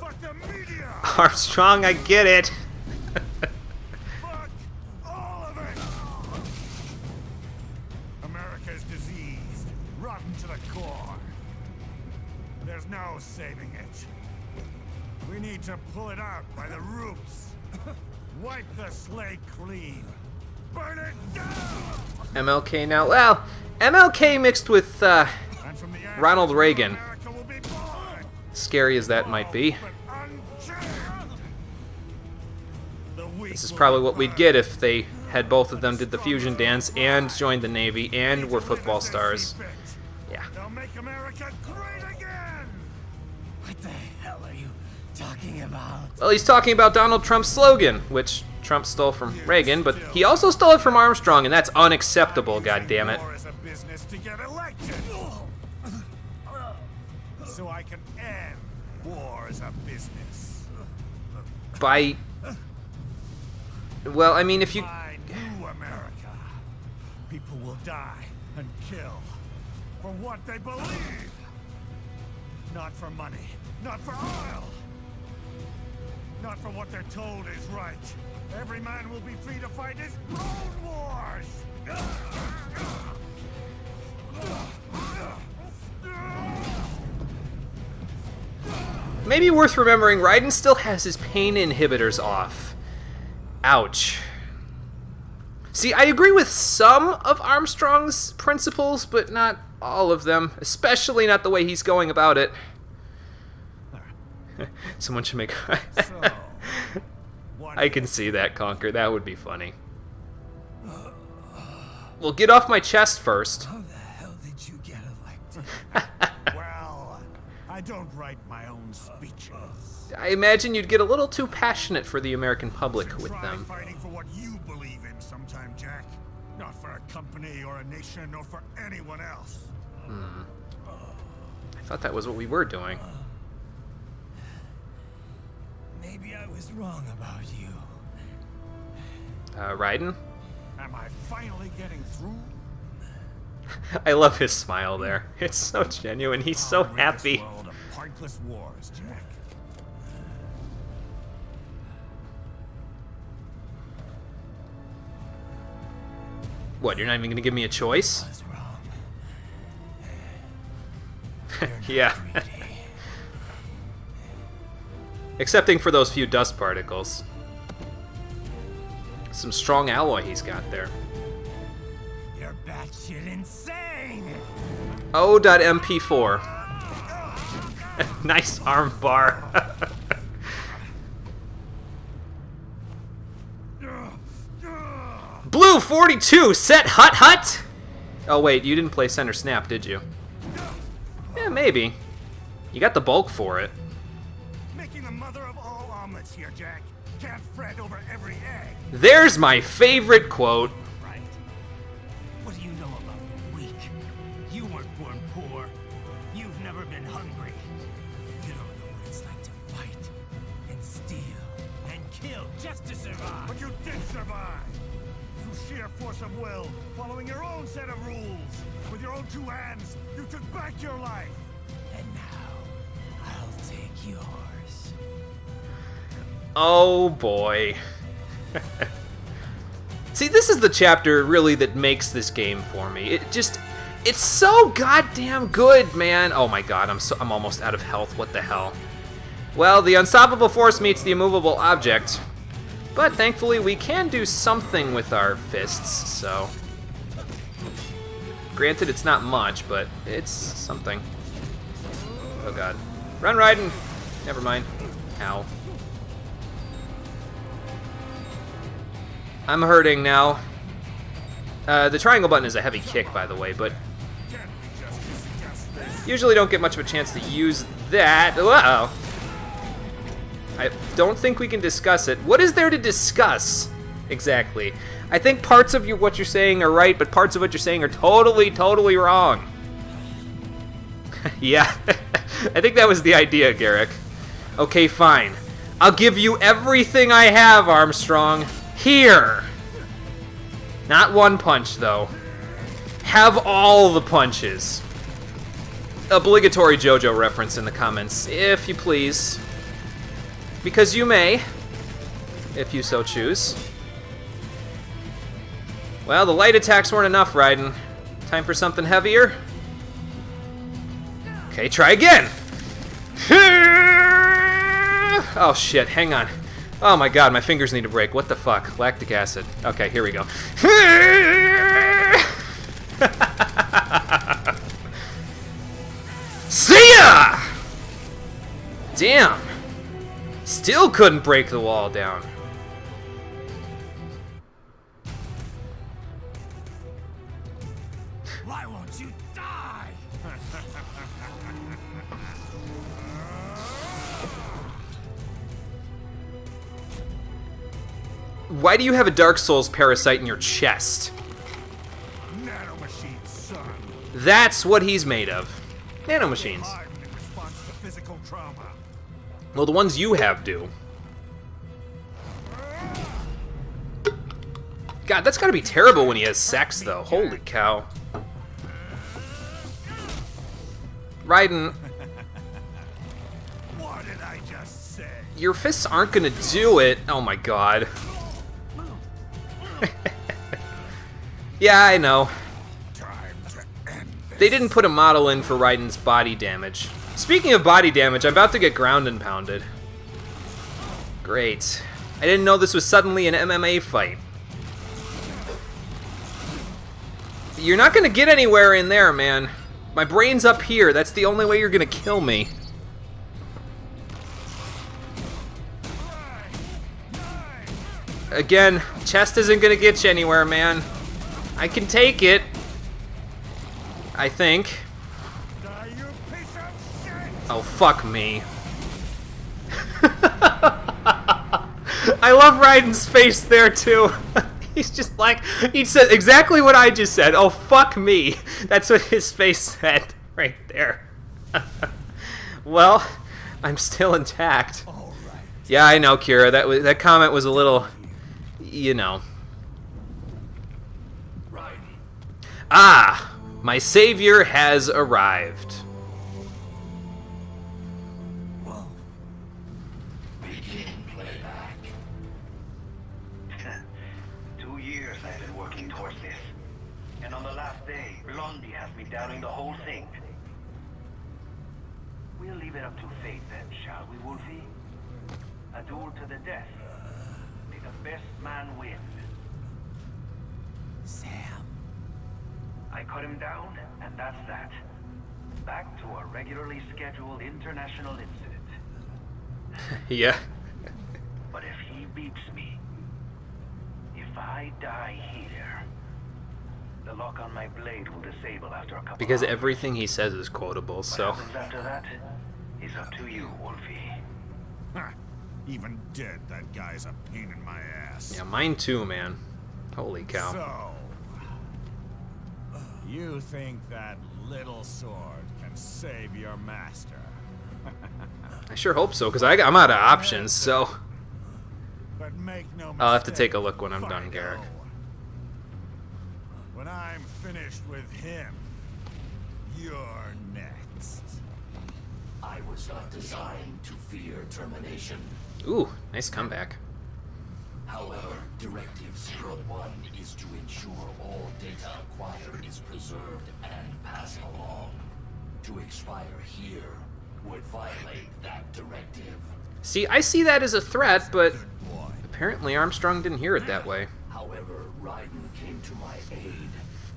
Fuck the media. Armstrong, I get it. Fuck all of it. America's diseased, rotten to the core. There's no saving it. We need to pull it out by the roots. Wipe the slate clean. Burn it down. MLK now. Well, MLK mixed with And from the ashes, Ronald Reagan. America will be born. Scary as that might be. But unchained. The weak This is will probably be what we'd burned. get if they had both of them did the fusion dance and joined the Navy and were football stars. Yeah. They'll make America great again. What the hell are you talking about? Well, he's talking about Donald Trump's slogan, which Trump stole from Reagan, but he also stole it from Armstrong, and that's unacceptable, goddammit. War is a business to get elected. So I can end war as a business. By... Well, I mean, if you... My new America. People will die and kill for what they believe. Not for money, not for oil. Not for what they're told is right. Every man will be free to fight his own wars. Maybe worth remembering, Raiden still has his pain inhibitors off. Ouch. See, I agree with some of Armstrong's principles, but not all of them. Especially not the way he's going about it. Someone should make... I can see that, Conquer. That would be funny. Well, get off my chest first. How the hell did you get elected? Well, I don't write my own speeches. I imagine you'd get a little too passionate for the American public with Try them. fighting for what you believe in sometime, Jack. Not for a company or a nation or for anyone else. I thought that was what we were doing. Maybe I was wrong about you. Raiden? Am I finally getting through? I love his smile there. It's so genuine. He's so I'll rid happy. this world of pointless wars, Jack. What, you're not even gonna give me a choice? I was wrong. Yeah. Excepting for those few dust particles. Some strong alloy he's got there. You're batshit insane! O.MP4. Nice arm bar. Blue 42, set hut. Oh wait, you didn't play center snap, did you? Yeah, maybe. You got the bulk for it. Making the mother of all omelets here, Jack. Can't fret over every egg. There's my favorite quote. Right. What do you know about the weak? You weren't born poor. You've never been hungry. You don't know what it's like to fight and steal and kill just to survive. But you did survive. Through sheer force of will, following your own set of rules. With your own two hands, you took back your life. And now, I'll take yours. Oh boy. See, this is the chapter really that makes this game for me. It's so goddamn good, man. Oh my god, I'm almost out of health. What the hell? Well, the unstoppable force meets the immovable object. But thankfully we can do something with our fists, so. Granted, it's not much, but it's something. Oh god. Run, Raiden! Never mind. Ow. I'm hurting now. The triangle button is a heavy kick, by the way, but usually don't get much of a chance to use that. Uh-oh. I don't think we can discuss it. What is there to discuss? Exactly. I think parts of what you're saying are right, but parts of what you're saying are totally wrong. Yeah, I think that was the idea, Garrick. Okay, fine. I'll give you everything I have, Armstrong. Here. Not one punch, though. Have all the punches. Obligatory JoJo reference in the comments, if you please. Because you may, if you so choose. Well, the light attacks weren't enough, Raiden. Time for something heavier? Okay, try again! Oh shit, hang on. Oh my god, my fingers need a break. What the fuck? Lactic acid. Okay, here we go. See ya! Damn. Still couldn't break the wall down. Why won't you die? Why do you have a Dark Souls parasite in your chest? Nanomachines, son. That's what he's made of. Nanomachines. Hardened in response to physical trauma. Well, the ones you have do. God, that's gotta be terrible when he has sex, though. Holy cow. Raiden, What did I just say? your fists aren't gonna do it. Oh my god. Yeah, I know. Time to end this. They didn't put a model in for Raiden's body damage. Speaking of body damage, I'm about to get ground and pounded. Great. I didn't know this was suddenly an MMA fight. You're not gonna get anywhere in there, man. My brain's up here. That's the only way you're gonna kill me. Again, chest isn't gonna get you anywhere, man. I can take it. I think. Die, you piece of shit! Oh, fuck me. I love Raiden's face there, too. He's just like, he said exactly what I just said. Oh, fuck me. That's what his face said right there. Well, I'm still intact. Yeah, I know, Kira. That comment was a little, you know. Ah, my savior has arrived. Begin playback. 2 years I've been working towards this. And on the last day, Blondie has me doubting the whole thing. We'll leave it up to fate then, shall we, Wolfie? A duel to the death. May the best man win. Sam. I cut him down, and that's that. Back to a regularly scheduled international incident. Yeah. But if he beats me, if I die here, the lock on my blade will disable after a couple Because hours. everything he says is quotable, so. What happens after that is up to you, Wolfie. Ha! Even dead, that guy's a pain in my ass. Yeah, mine too, man. Holy cow. So, you think that little sword can save your master? I sure hope so, because I'm out of options, so. But make no mistake, I'll have to take a look when I'm done, Garrick. When I'm finished with him, you're next. I was not designed to fear termination. Ooh, nice comeback. However, Directive 01 is to ensure all data acquired is preserved and passed along. To expire here would violate that directive. See, I see that as a threat, but apparently Armstrong didn't hear it that way. However, Raiden came to my aid.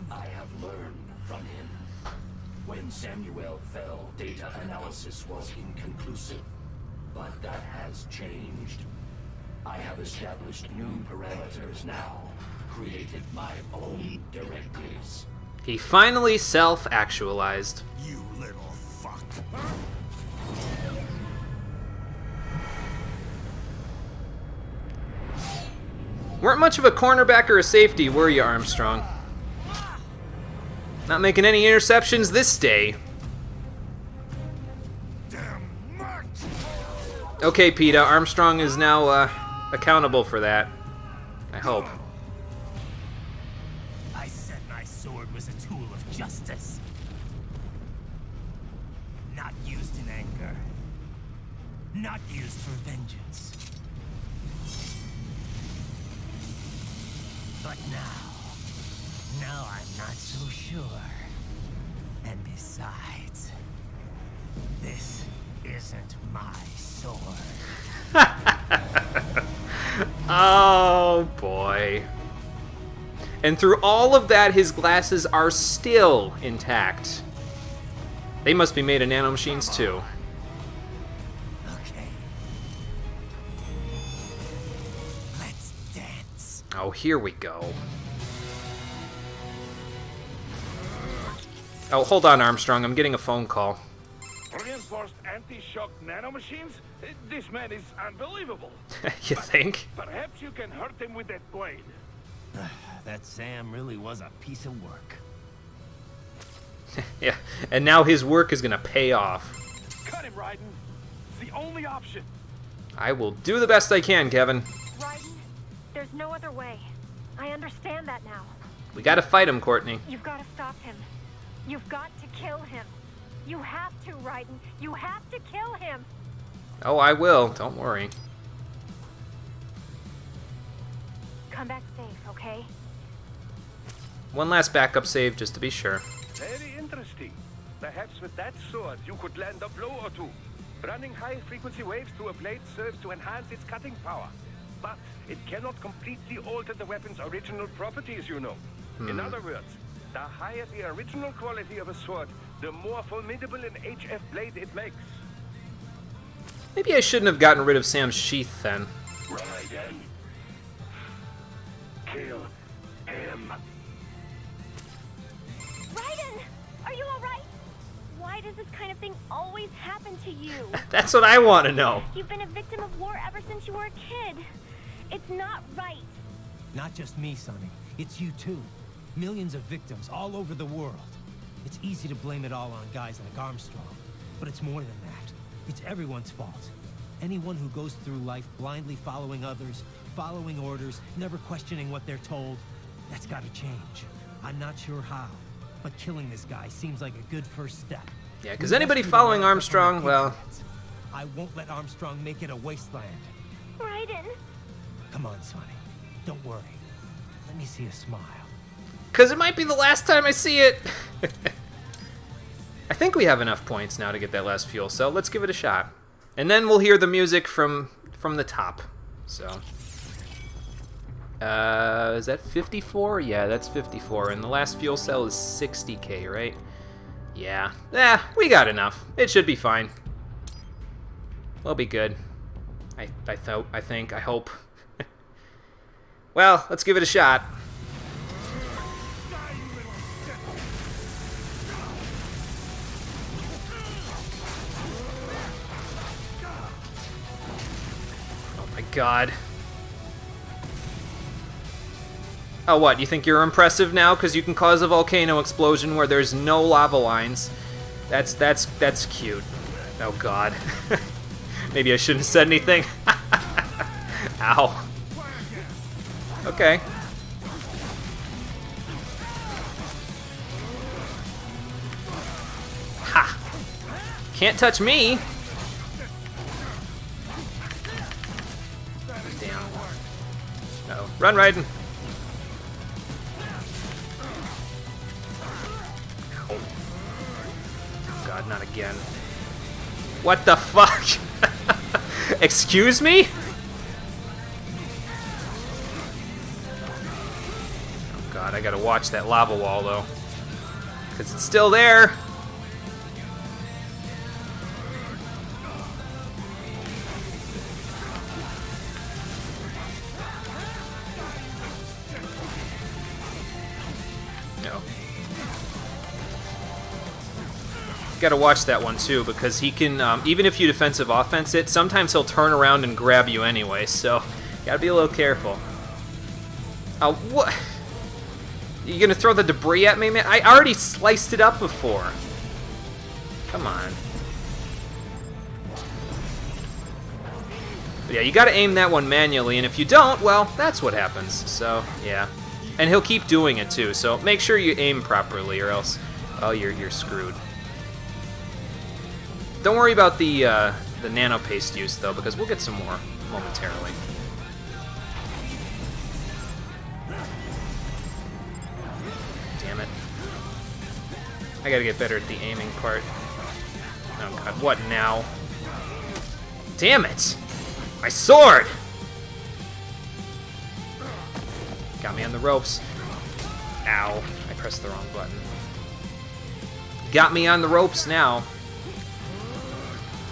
I have learned from him. When Samuel fell, data analysis was inconclusive. But that has changed. I have established new parameters now. Created my own directives. He finally self-actualized. You little fuck. Weren't much of a cornerback or a safety, were you, Armstrong? Not making any interceptions this day. Okay, PETA, Armstrong is now accountable for that. I hope. I said my sword was a tool of justice. Not used in anger. Not used for vengeance. But now I'm not so sure. And besides, this isn't my sword. Oh boy. And through all of that, his glasses are still intact. They must be made of nanomachines too. Okay. Let's dance. Oh, here we go. Oh, hold on, Armstrong. I'm getting a phone call. Reinforced anti-shock nanomachines? This man is unbelievable. You think? Perhaps you can hurt him with that blade. That Sam really was a piece of work. Yeah, and now his work is gonna pay off. Cut him, Raiden. It's the only option. I will do the best I can, Kevin. Raiden, there's no other way. I understand that now. We gotta fight him, Courtney. You've got to stop him. You've got to kill him. You have to, Raiden. You have to kill him. Oh, I will. Don't worry. Come back safe, okay? One last backup save just to be sure. Very interesting. Perhaps with that sword you could land a blow or two. Running high-frequency waves through a blade serves to enhance its cutting power. But it cannot completely alter the weapon's original properties, you know. In other words, the higher the original quality of a sword, the more formidable an HF blade it makes. Maybe I shouldn't have gotten rid of Sam's sheath then. Raiden. Kill him. Raiden! Are you alright? What Why does this kind of thing always happen to you? That's what I want to know. You've been a victim of war ever since you were a kid. It's not right. Not just me, Sonny. It's you too. Millions of victims all over the world. It's easy to blame it all on guys like Armstrong. But it's more than that. It's everyone's fault. Anyone who goes through life blindly following others, following orders, never questioning what they're told, that's gotta change. I'm not sure how, but killing this guy seems like a good first step. Yeah, because anybody following Armstrong, well... I won't let Armstrong make it a wasteland. Raiden. Come on, Sonny. Don't worry. Let me see a smile. Because it might be the last time I see it. I think we have enough points now to get that last fuel cell. Let's give it a shot. And then we'll hear the music from the top. So... is that 54? Yeah, that's 54. And the last fuel cell is 60k, right? Yeah. We got enough. It should be fine. We'll be good. I think, I hope. Well, let's give it a shot. Oh my god. Oh, what? You think you're impressive now because you can cause a volcano explosion where there's no lava lines? That's cute. Oh god. Maybe I shouldn't have said anything. Ow. Okay. Ha! Can't touch me. Damn. Uh-oh. Run, Raiden. Oh. God, not again. What the fuck? Excuse me? Oh god, I gotta watch that lava wall though. Because it's still there. No. Gotta watch that one too, because he can, even if you defensive offense it, sometimes he'll turn around and grab you anyway, so gotta be a little careful. Oh, what? You gonna throw the debris at me, man? I already sliced it up before. Come on. But yeah, you gotta aim that one manually, and if you don't, well, that's what happens, so, yeah. And he'll keep doing it too, so make sure you aim properly, or else, oh, you're screwed. Don't worry about the nano paste use though, because we'll get some more momentarily. Damn it. I gotta get better at the aiming part. Oh god, what now? Damn it! My sword! Got me on the ropes. Ow, I pressed the wrong button. Got me on the ropes now.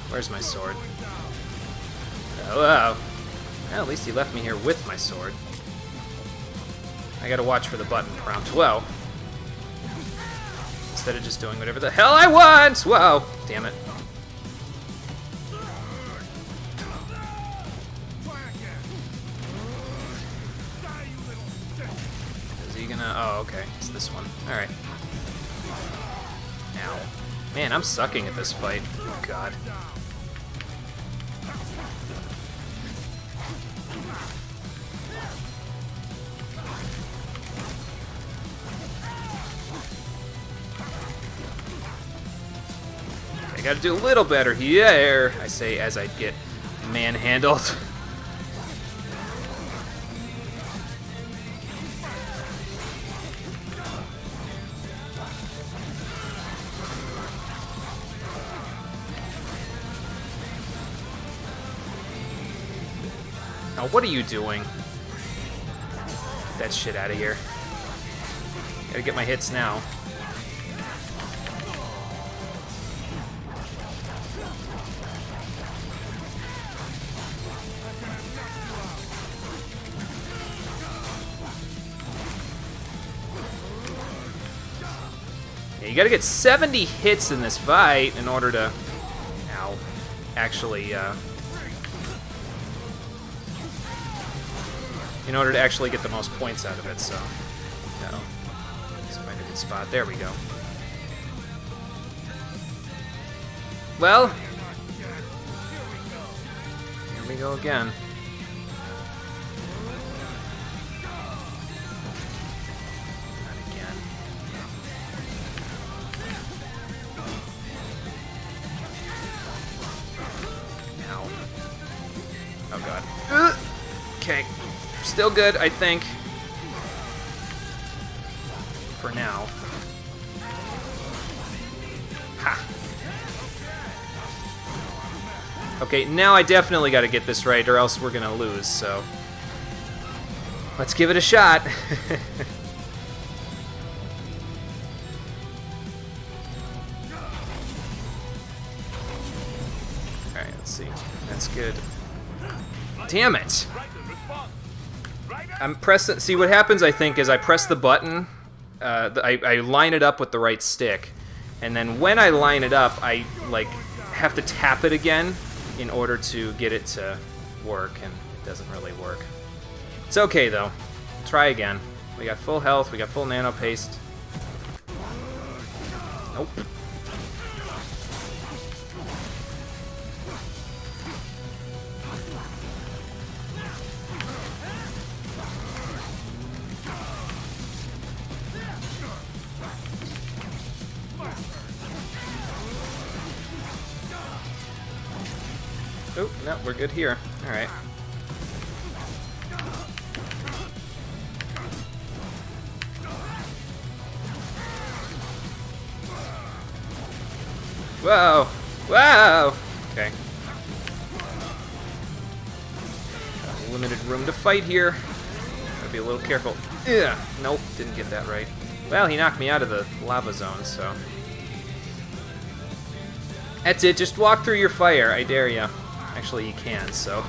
Where's my sword? Hello. Well, at least he left me here with my sword. I gotta watch for the button prompt. Whoa. Instead of just doing whatever the hell I want! Whoa! Damn it. Is he gonna... Oh, okay. It's this one. Alright. Ow. Man, I'm sucking at this fight. Oh, God. I gotta do a little better here, I say as I get manhandled. Now, what are you doing? Get that shit out of here. Gotta get my hits now. Yeah, you gotta get 70 hits in this fight in order to... Ow. Actually, in order to actually get the most points out of it, so... No. Let's find a good spot. There we go. Well... Here we go again. Not again. Ow. Oh god. Okay. Still good, I think. For now. Ha! Okay, now I definitely gotta get this right, or else we're gonna lose, so... Let's give it a shot! Alright, let's see. That's good. Damn it! I'm pressing... See, what happens, I think, is I press the button, I line it up with the right stick, and then when I line it up, I, like, have to tap it again in order to get it to work, and it doesn't really work. It's okay, though. Try again. We got full health, we got full nano paste. Nope. Oh, no, we're good here. Alright. Whoa! Whoa! Okay. Got limited room to fight here. Gotta be a little careful. Ugh! Nope, didn't get that right. Well, he knocked me out of the lava zone, so... That's it, just walk through your fire, I dare ya. Actually, you can, so...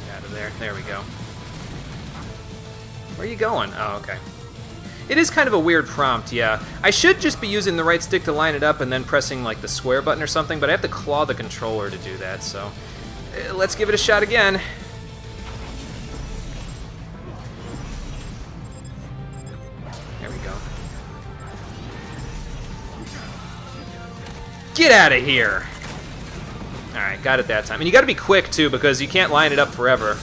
Get out of there. There we go. Where are you going? Oh, okay. It is kind of a weird prompt, yeah. I should just be using the right stick to line it up and then pressing, like, the square button or something, but I have to claw the controller to do that, so... let's give it a shot again. There we go. Get out of here! Alright, got it that time. And you gotta be quick, too, because you can't line it up forever.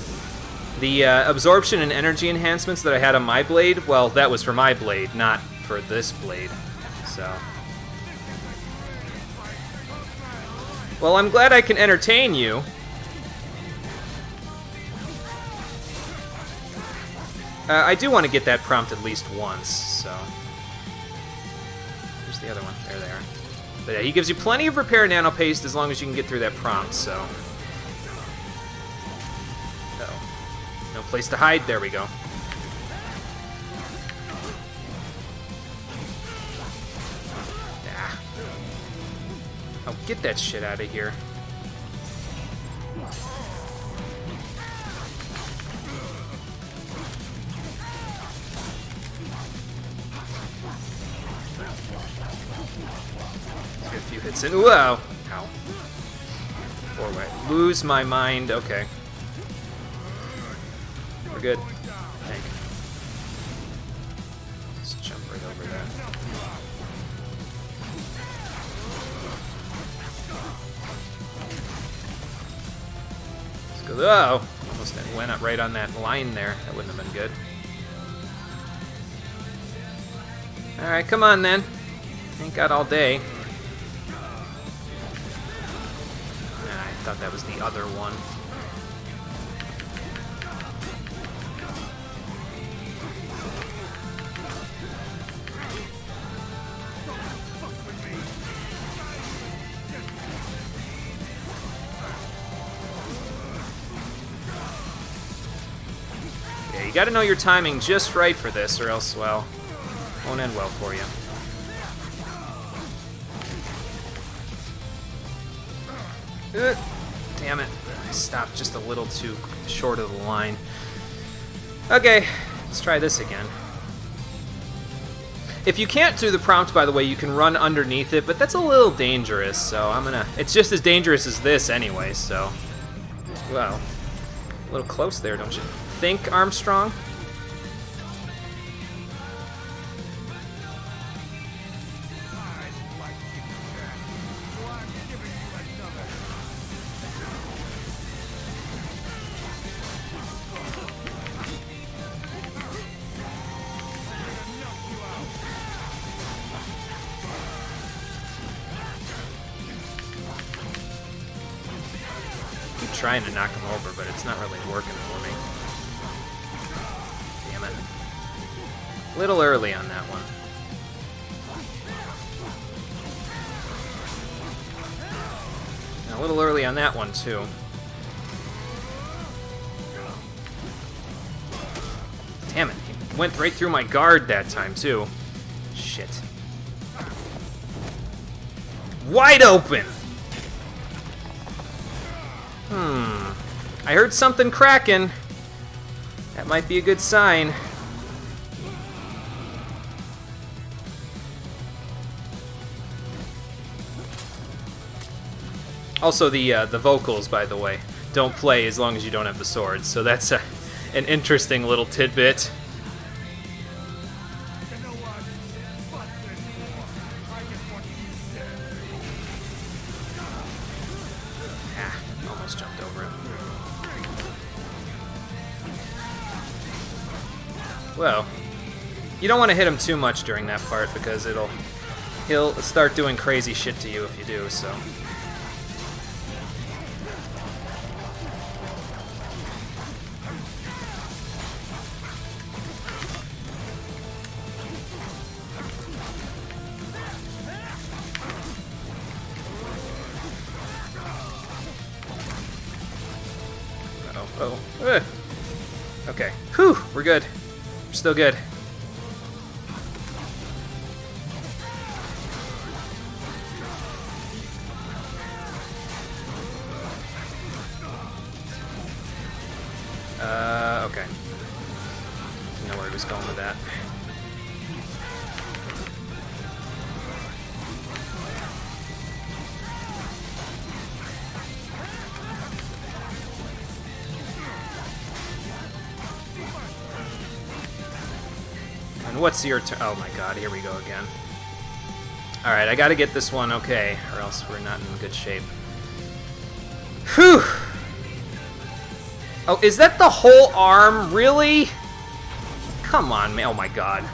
The absorption and energy enhancements that I had on my blade, well, that was for my blade, not for this blade. So. Well, I'm glad I can entertain you. I do want to get that prompt at least once, so. Where's the other one? There they are. But yeah, he gives you plenty of repair nano paste as long as you can get through that prompt, so. No place to hide. There we go. Ah. Oh, get that shit out of here. Let's get a few hits in. Whoa! Ow. Before I lose my mind. Okay. We're good. I think. Let's jump right over that. Let's go. Oh! Almost went up right on that line there. That wouldn't have been good. Alright, come on then. Ain't got all day. I thought that was the other one. You gotta know your timing just right for this, or else, well, won't end well for you. Damn it. I stopped just a little too short of the line. Okay, let's try this again. If you can't do the prompt, by the way, you can run underneath it, but that's a little dangerous, so I'm gonna... It's just as dangerous as this anyway, so... Well, a little close there, don't you think, Armstrong? Trying to knock him over, but it's not really working for me. Damn it. A little early on that one. And a little early on that one, too. Damn it. He went right through my guard that time, too. Shit. Wide open! I heard something cracking. That might be a good sign. Also, the vocals, by the way, don't play as long as you don't have the swords, so that's an interesting little tidbit. Almost jumped over it. Well, you don't want to hit him too much during that part because he'll start doing crazy shit to you if you do, so. Okay. Whew, we're good. We're still good. Okay. Didn't know where he was going with that. And what's your turn? Oh my god, here we go again. Alright, I gotta get this one okay, or else we're not in good shape. Whew! Oh, is that the whole arm? Really? Come on, man. Oh my god.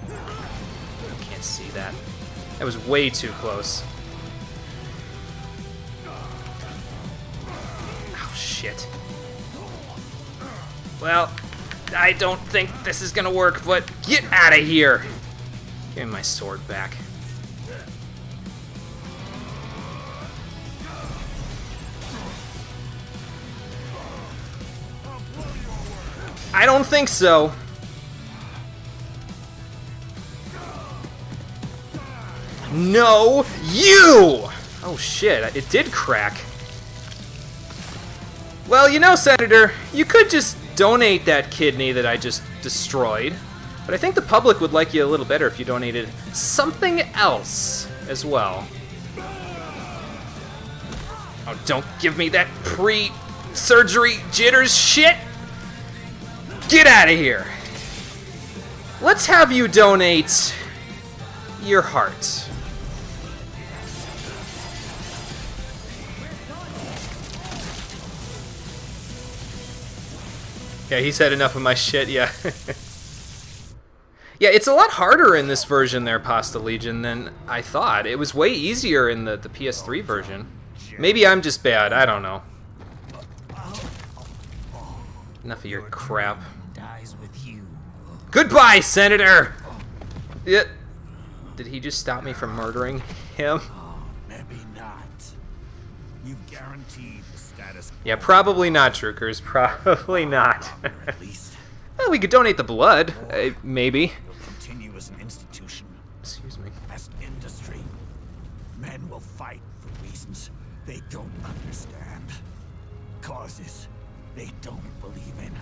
I can't see that. That was way too close. Oh, shit. Well, I don't think this is gonna work, but get out of here! Give me my sword back. I don't think so. No, you! Oh shit, it did crack. Well, you know, Senator, you could just donate that kidney that I just destroyed. But I think the public would like you a little better if you donated something else as well. Oh, don't give me that pre-surgery jitters shit! Get out of here! Let's have you donate your heart. Yeah, he's had enough of my shit, yeah. Yeah, it's a lot harder in this version there, Pasta Legion, than I thought. It was way easier in the PS3 version. Maybe I'm just bad, I don't know. Enough of your crap. Goodbye, Senator! Yeah. Did he just stop me from murdering him? Maybe not. You've guaranteed the status quo. Yeah, probably not, Trookers. Probably not. Well, we could donate the blood, maybe. Continue as an institution. Excuse me. As industry. Men will fight for They don't understand. Causes they don't believe in.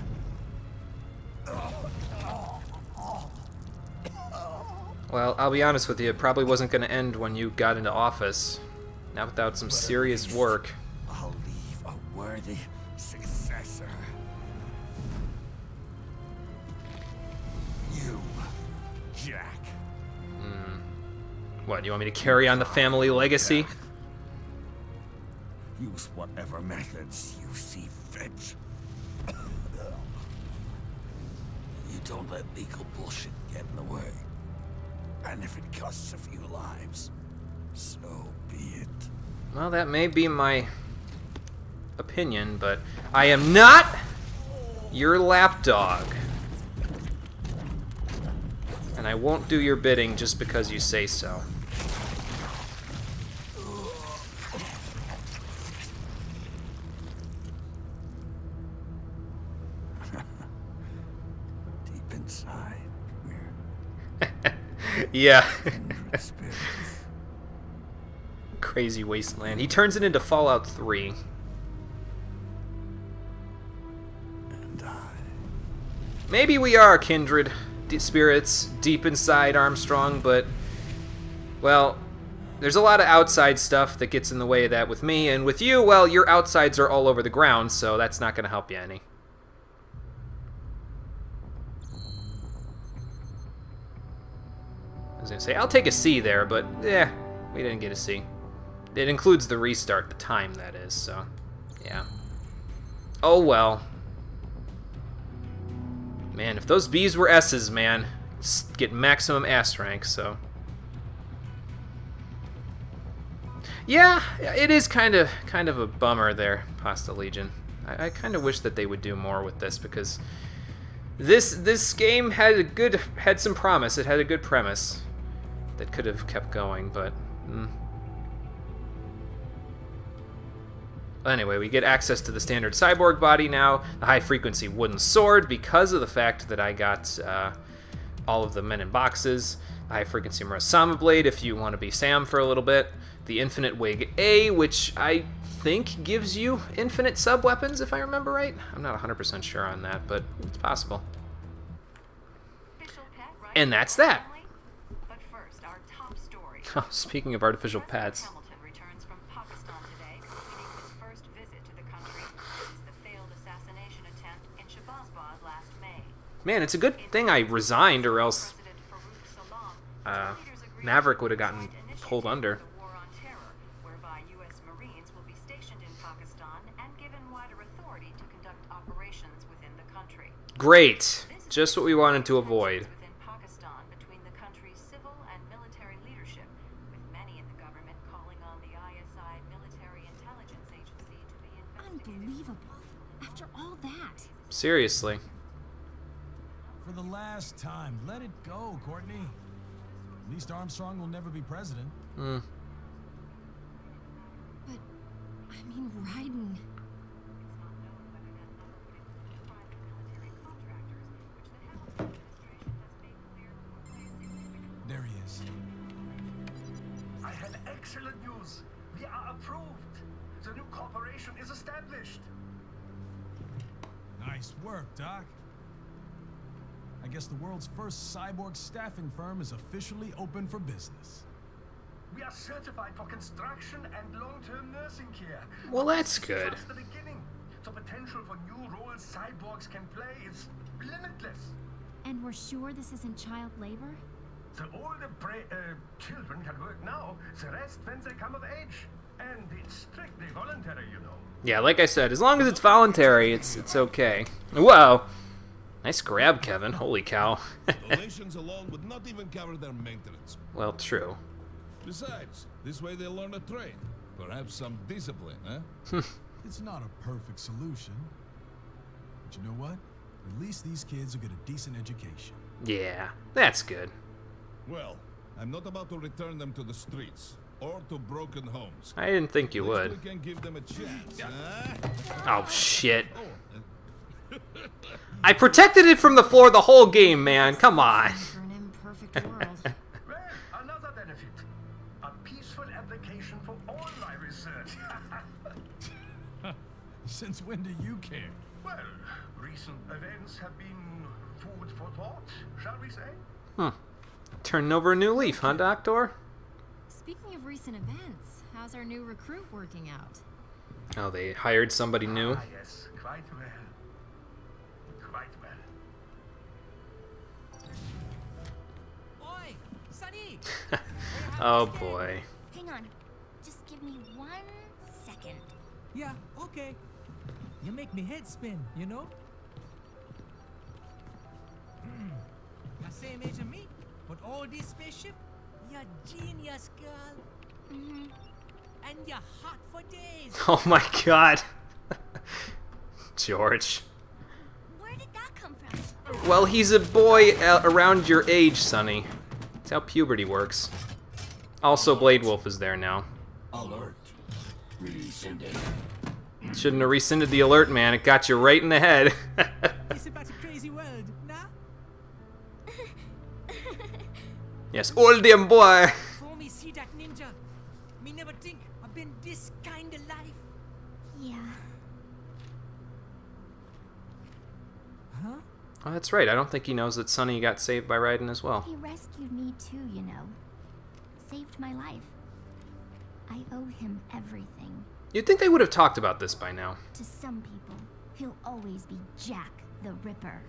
Well, I'll be honest with you, it probably wasn't going to end when you got into office. Not without some serious work. I'll leave a worthy successor. You, Jack. What, you want me to carry on the family legacy? Use whatever methods you see fit. You don't let legal bullshit get in the way. And if it costs a few lives, so be it. Well, that may be my opinion, but I am not your lapdog. And I won't do your bidding just because you say so. Deep inside, yeah. Crazy wasteland. He turns it into Fallout 3. and I. Maybe we are kindred spirits deep inside Armstrong, but, well, there's a lot of outside stuff that gets in the way of that with me, and with you, well, your outsides are all over the ground, so that's not going to help you any. I was going to say, I'll take a C there, but, we didn't get a C. It includes the restart, the time, that is, so, yeah. Oh, well. Man, if those B's were S's, man, get maximum S rank, so. Yeah, it is kind of a bummer there, Pasta Legion. I kind of wish that they would do more with this, because this game had some promise. It had a good premise that could have kept going, but anyway, we get access to the standard cyborg body now, the high-frequency wooden sword, because of the fact that I got all of the men in boxes, the high-frequency Murasama blade if you want to be Sam for a little bit, the infinite wig A, which I think gives you infinite sub-weapons, if I remember right. I'm not 100% sure on that, but it's possible. And that's that. But first, our top story. Oh, speaking of artificial pets. Hamilton returns from Pakistan today, completing his first visit to the country since the failed assassination attempt in Shahbazbad last May. Man, it's a good thing I resigned, or else Maverick would have gotten pulled under. The war on terror, whereby U.S. Marines will be stationed in Pakistan and given wider authority to conduct operations within the country. Great. Just what we wanted to avoid. Within Pakistan, between the country's civil and military leadership, with many in the government calling on the ISI military intelligence agency to be investigated. Unbelievable. After all that. Seriously. For the last time, let it go, Courtney. At least Armstrong will never be president. But, I mean, Raiden. There he is. I have excellent news. We are approved. The new corporation is established. Nice work, Doc. I guess the world's first cyborg staffing firm is officially open for business. We are certified for construction and long-term nursing care. Well, that's This is good. just the beginning. The potential for new roles cyborgs can play is limitless. And we're sure this isn't child labor? The older children can work now, the rest when they come of age. And it's strictly voluntary, you know. Yeah, like I said, as long as it's voluntary, it's okay. Whoa. Nice grab, Kevin. Holy cow. Donations alone would not even cover their maintenance. Well, true. Besides, this way they'll learn a trade. Perhaps some discipline, eh? It's not a perfect solution. But you know what? At least these kids will get a decent education. Yeah, that's good. Well, I'm not about to return them to the streets or to broken homes. I didn't think you At least would. we can give them a chance. Oh, shit. I protected it from the floor the whole game, man. Come on. For an imperfect world. Well, another benefit. A peaceful application for all my research. Since when do you care? Well, recent events have been food for thought, shall we say? Turning over a new leaf, huh, Doctor? Speaking of recent events, how's our new recruit working out? Oh, they hired somebody new? Ah, yes, quite well. Quite well. Oi, Sonny! Oh, boy. Hang on. Just give me 1 second. Yeah, okay. You make me head spin, you know? You're same age as me, but all this spaceship, you're genius, girl. And you're hot for days. Oh my god. George. Where did that come from? Well, he's a boy around your age, Sonny. That's how puberty works. Also, Blade Wolf is there now. Alert. Rescinded. Shouldn't have rescinded the alert, man. It got you right in the head. It's about a crazy world, nah? Yes, old damn boy. For me see that ninja, me never think I've been this kind of life. Yeah. Huh? Oh, that's right. I don't think he knows that Sonny got saved by Raiden as well. He rescued me too, you know. Saved my life. I owe him everything. You'd think they would have talked about this by now. To some people, he'll always be Jack the Ripper.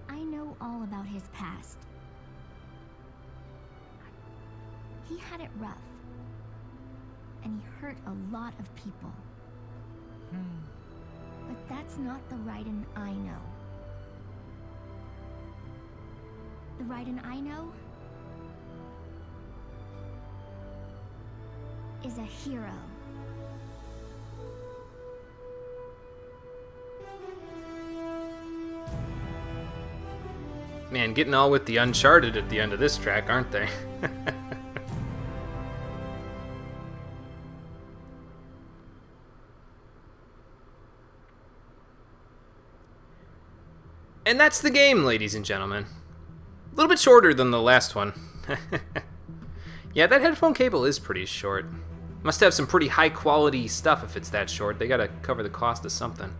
I know all about his past. He had it rough. And he hurt a lot of people. But that's not the Raiden I know. The Raiden I know is a hero. Man, getting all with the Uncharted at the end of this track, aren't they? And that's the game, ladies and gentlemen. A little bit shorter than the last one. Yeah, that headphone cable is pretty short. Must have some pretty high quality stuff if it's that short. They gotta cover the cost of something.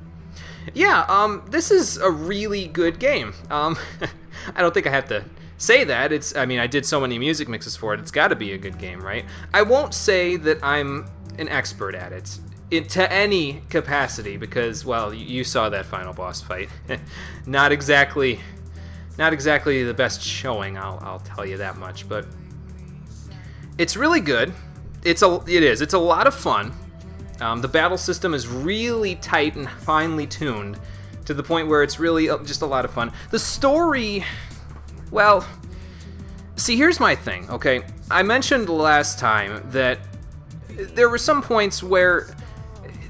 Yeah, this is a really good game. I don't think I have to say that. I mean, I did so many music mixes for it. It's gotta be a good game, right? I won't say that I'm an expert at it. To any capacity, because, well, you saw that final boss fight. Not exactly the best showing, I'll tell you that much, but it's really good. It is. It's a lot of fun. The battle system is really tight and finely tuned to the point where it's really just a lot of fun. The story, well, see, here's my thing, okay? I mentioned last time that there were some points where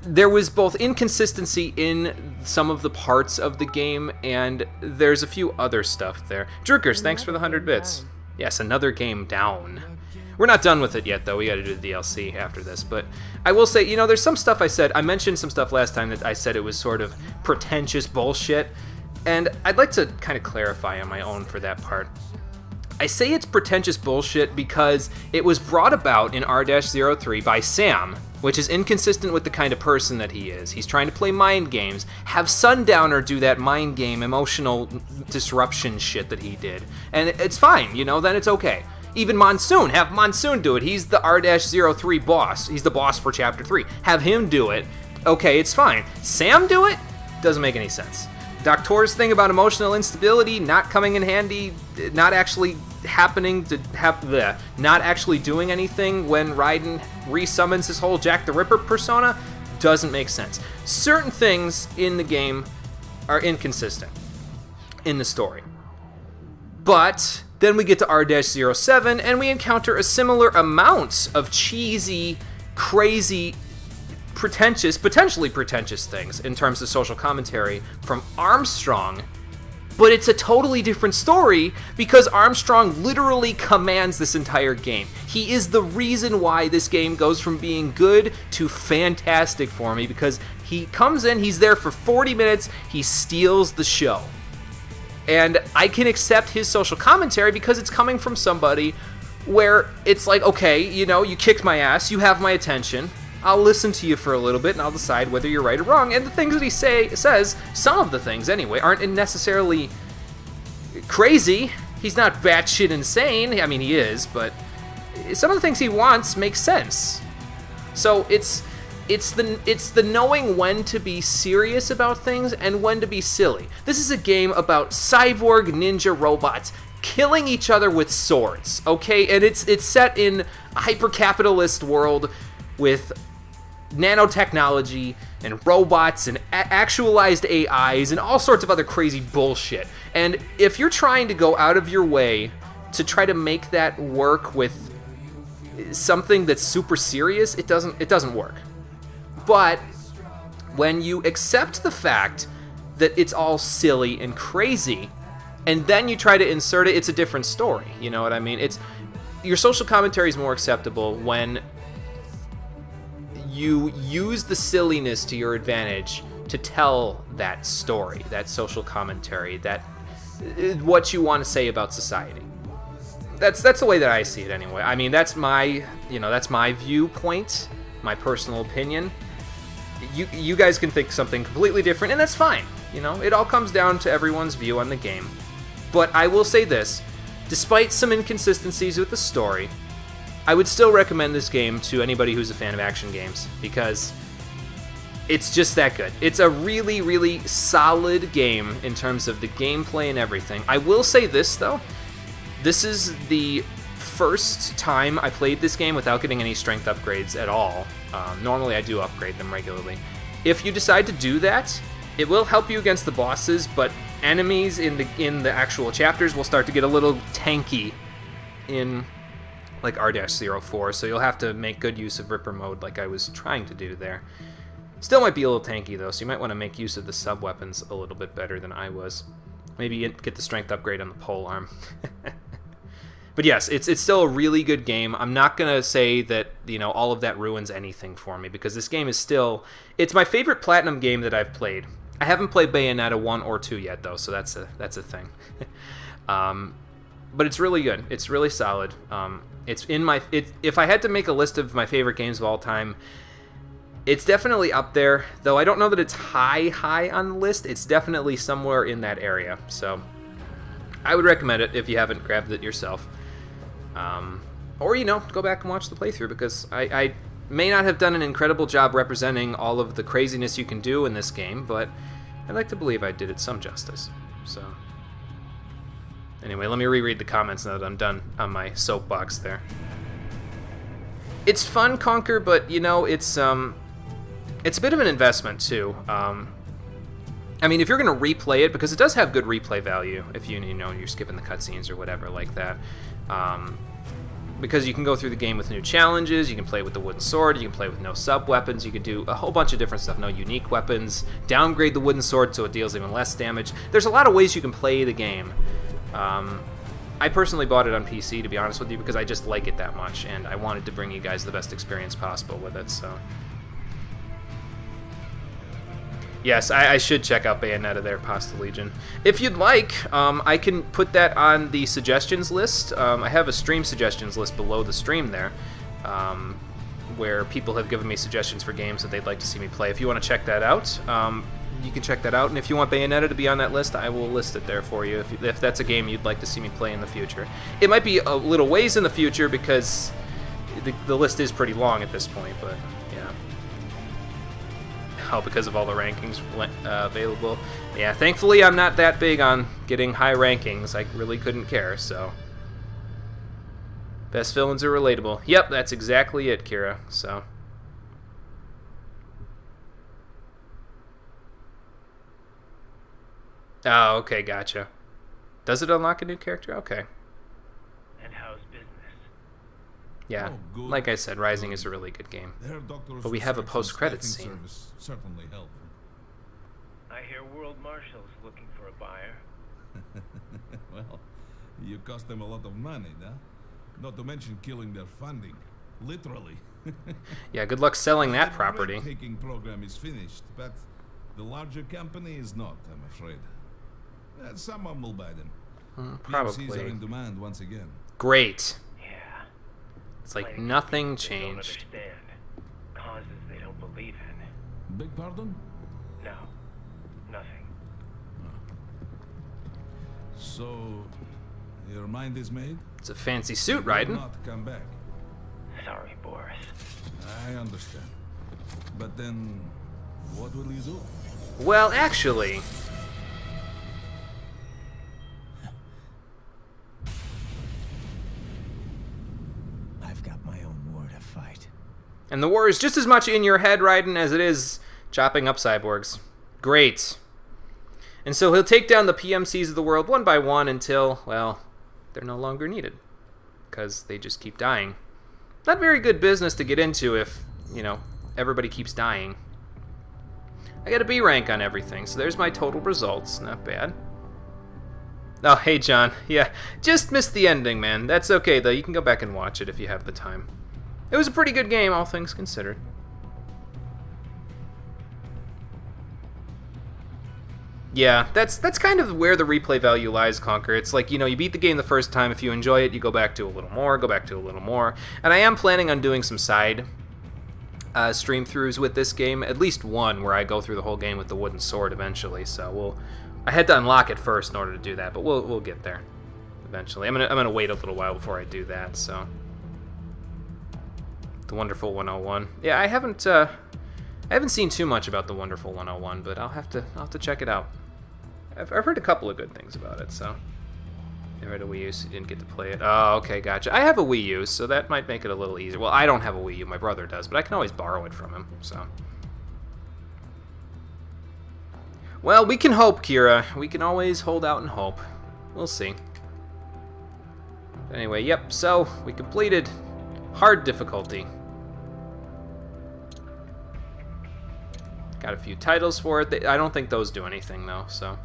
there was both inconsistency in some of the parts of the game, and there's a few other stuff there. Drukers, thanks for the 100 bits. Yes, another game down. We're not done with it yet, though. We gotta do the DLC after this. But I will say, there's some stuff I mentioned some stuff last time that I said it was sort of pretentious bullshit, and I'd like to kind of clarify on my own for that part. I say it's pretentious bullshit because it was brought about in R-03 by Sam, which is inconsistent with the kind of person that he is. He's trying to play mind games, have Sundowner do that mind game, emotional disruption shit that he did. And it's fine, then it's okay. Even Monsoon, have Monsoon do it. He's the R-03 boss. He's the boss for Chapter 3. Have him do it. Okay, it's fine. Sam do it? Doesn't make any sense. Doctor's thing about emotional instability not coming in handy, not actually happening to not actually doing anything when Raiden resummons his whole Jack the Ripper persona doesn't make sense. Certain things in the game are inconsistent in the story. But then we get to R-07 and we encounter a similar amount of cheesy, crazy, potentially pretentious things in terms of social commentary from Armstrong, but it's a totally different story because Armstrong literally commands this entire game. He is the reason why this game goes from being good to fantastic for me, because he comes in, he's there for 40 minutes, he steals the show. And I can accept his social commentary because it's coming from somebody where it's like, okay, you know, you kicked my ass, you have my attention, I'll listen to you for a little bit and I'll decide whether you're right or wrong. And the things that he says, some of the things anyway, aren't necessarily crazy. He's not batshit insane. I mean, he is, but some of the things he wants make sense. So it's the knowing when to be serious about things and when to be silly. This is a game about cyborg ninja robots killing each other with swords, okay? And it's set in a hyper-capitalist world with nanotechnology and robots and actualized AIs and all sorts of other crazy bullshit. And if you're trying to go out of your way to try to make that work with something that's super serious, it doesn't work. But when you accept the fact that it's all silly and crazy, and then you try to insert it, it's a different story. You know what I mean? Your social commentary is more acceptable when you use the silliness to your advantage to tell that story, that social commentary, that what you want to say about society. That's the way that I see it anyway. I mean, that's my viewpoint, my personal opinion. You guys can think something completely different, and that's fine. You know, it all comes down to everyone's view on the game. But I will say this, despite some inconsistencies with the story, I would still recommend this game to anybody who's a fan of action games, because it's just that good. It's a really, really solid game in terms of the gameplay and everything. I will say this, though. This is the first time I played this game without getting any strength upgrades at all. Normally I do upgrade them regularly. If you decide to do that, it will help you against the bosses, but enemies in the actual chapters will start to get a little tanky in like R-04, so you'll have to make good use of Ripper mode like I was trying to do there. Still might be a little tanky though, so you might want to make use of the sub-weapons a little bit better than I was. Maybe get the strength upgrade on the pole arm. But yes, it's still a really good game. I'm not going to say that, you know, all of that ruins anything for me, because this game is still... It's my favorite Platinum game that I've played. I haven't played Bayonetta 1 or 2 yet, though, so that's a thing. But it's really good. It's really solid. It's in my... If I had to make a list of my favorite games of all time, it's definitely up there, though I don't know that it's high on the list. It's definitely somewhere in that area, so I would recommend it if you haven't grabbed it yourself. Or, you know, go back and watch the playthrough, because I may not have done an incredible job representing all of the craziness you can do in this game, but I'd like to believe I did it some justice. So, anyway, let me reread the comments now that I'm done on my soapbox there. It's fun, Conquer, but, you know, it's a bit of an investment, too. I mean, if you're going to replay it, because it does have good replay value if you know, you're skipping the cutscenes or whatever like that. Because you can go through the game with new challenges, you can play with the wooden sword, you can play with no sub-weapons, you can do a whole bunch of different stuff, no unique weapons, downgrade the wooden sword so it deals even less damage. There's a lot of ways you can play the game. I personally bought it on PC, to be honest with you, because I just like it that much, and I wanted to bring you guys the best experience possible with it, so... Yes, I should check out Bayonetta there, Pasta Legion. If you'd like, I can put that on the suggestions list. I have a stream suggestions list below the stream there, where people have given me suggestions for games that they'd like to see me play. If you want to check that out, you can check that out. And if you want Bayonetta to be on that list, I will list it there for you, if that's a game you'd like to see me play in the future. It might be a little ways in the future, because the list is pretty long at this point, but... because of all the rankings available. Yeah, thankfully I'm not that big on getting high rankings. I really couldn't care, so... Best villains are relatable. Yep, that's exactly it, Kira, so... Oh, okay, gotcha. Does it unlock a new character? Okay. And how's business? Yeah, like I said, Rising is a really good game. But we have a post-credits scene. Certainly helpful. I hear World Marshal's looking for a buyer. Well, you cost them a lot of money, huh? Not to mention killing their funding. Literally. Yeah, good luck selling that property. The taking program is finished, but the larger company is not, I'm afraid. Someone will buy them. Probably. PMCs are in demand once again. Great. Yeah, It's like Playing nothing games they don't changed. understand. Causes they don't believe in. Beg pardon? No, nothing. So, your mind is made? It's a fancy suit, You will Raiden. not come back. Sorry, Boris. I understand. But then, what will you do? Well, actually, I've got my own war to fight. and the war is just as much in your head, Raiden, as it is chopping up cyborgs. Great. And so he'll take down the PMCs of the world one by one until, well, they're no longer needed. Because they just keep dying. Not very good business to get into if, you know, everybody keeps dying. I got a B rank on everything, so there's my total results. Not bad. Oh, hey, John. Yeah, just missed the ending, man. That's okay, though. You can go back and watch it if you have the time. It was a pretty good game, all things considered. Yeah, that's kind of where the replay value lies, Conquer. It's like, you know, you beat the game the first time. If you enjoy it, you go back to a little more, go back to a little more. And I am planning on doing some side stream throughs with this game. At least one where I go through the whole game with the wooden sword eventually. So I had to unlock it first in order to do that, but we'll get there eventually. I'm gonna wait a little while before I do that. So the Wonderful 101. Yeah, I haven't seen too much about the Wonderful 101, but I'll have to check it out. I've heard a couple of good things about it, so. Never had a Wii U, so you didn't get to play it. Oh, okay, gotcha. I have a Wii U, so that might make it a little easier. Well, I don't have a Wii U, my brother does, but I can always borrow it from him, so. Well, we can hope, Kira. We can always hold out and hope. We'll see. Anyway, yep, so we completed hard difficulty. Got a few titles for it. I don't think those do anything, though, so.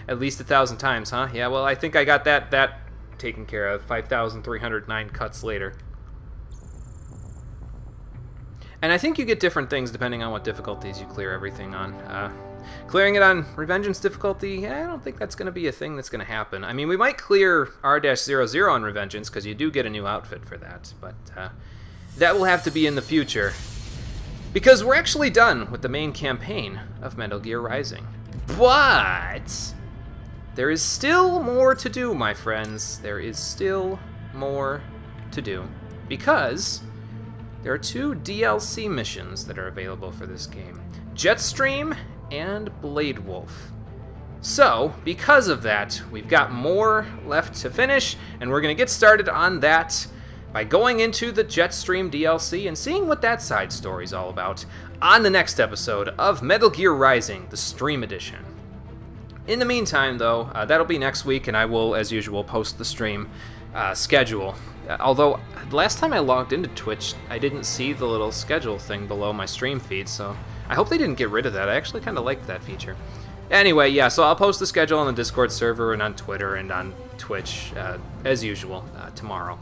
At least 1,000 times, huh? Yeah, well, I think I got that taken care of. 5,309 cuts later. And I think you get different things depending on what difficulties you clear everything on. Clearing it on Revengeance difficulty, I don't think that's going to be a thing that's going to happen. I mean, we might clear R-00 on Revengeance, because you do get a new outfit for that, but that will have to be in the future. Because we're actually done with the main campaign of Metal Gear Rising. But there is still more to do, my friends. There is still more to do. Because there are 2 DLC missions that are available for this game. Jetstream and Blade Wolf. So, because of that, we've got more left to finish, and we're going to get started on that by going into the Jetstream DLC and seeing what that side story's all about on the next episode of Metal Gear Rising, the Stream Edition. In the meantime, though, that'll be next week, and I will, as usual, post the stream schedule. Although, last time I logged into Twitch, I didn't see the little schedule thing below my stream feed, so I hope they didn't get rid of that. I actually kind of liked that feature. Anyway, yeah, so I'll post the schedule on the Discord server and on Twitter and on Twitch, as usual, tomorrow.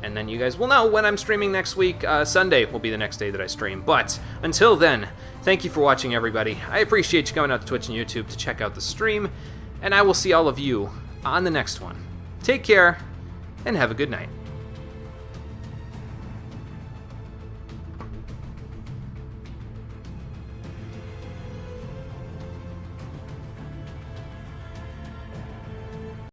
And then you guys will know when I'm streaming next week. Sunday will be the next day that I stream. But until then, thank you for watching, everybody. I appreciate you coming out to Twitch and YouTube to check out the stream. And I will see all of you on the next one. Take care, and have a good night.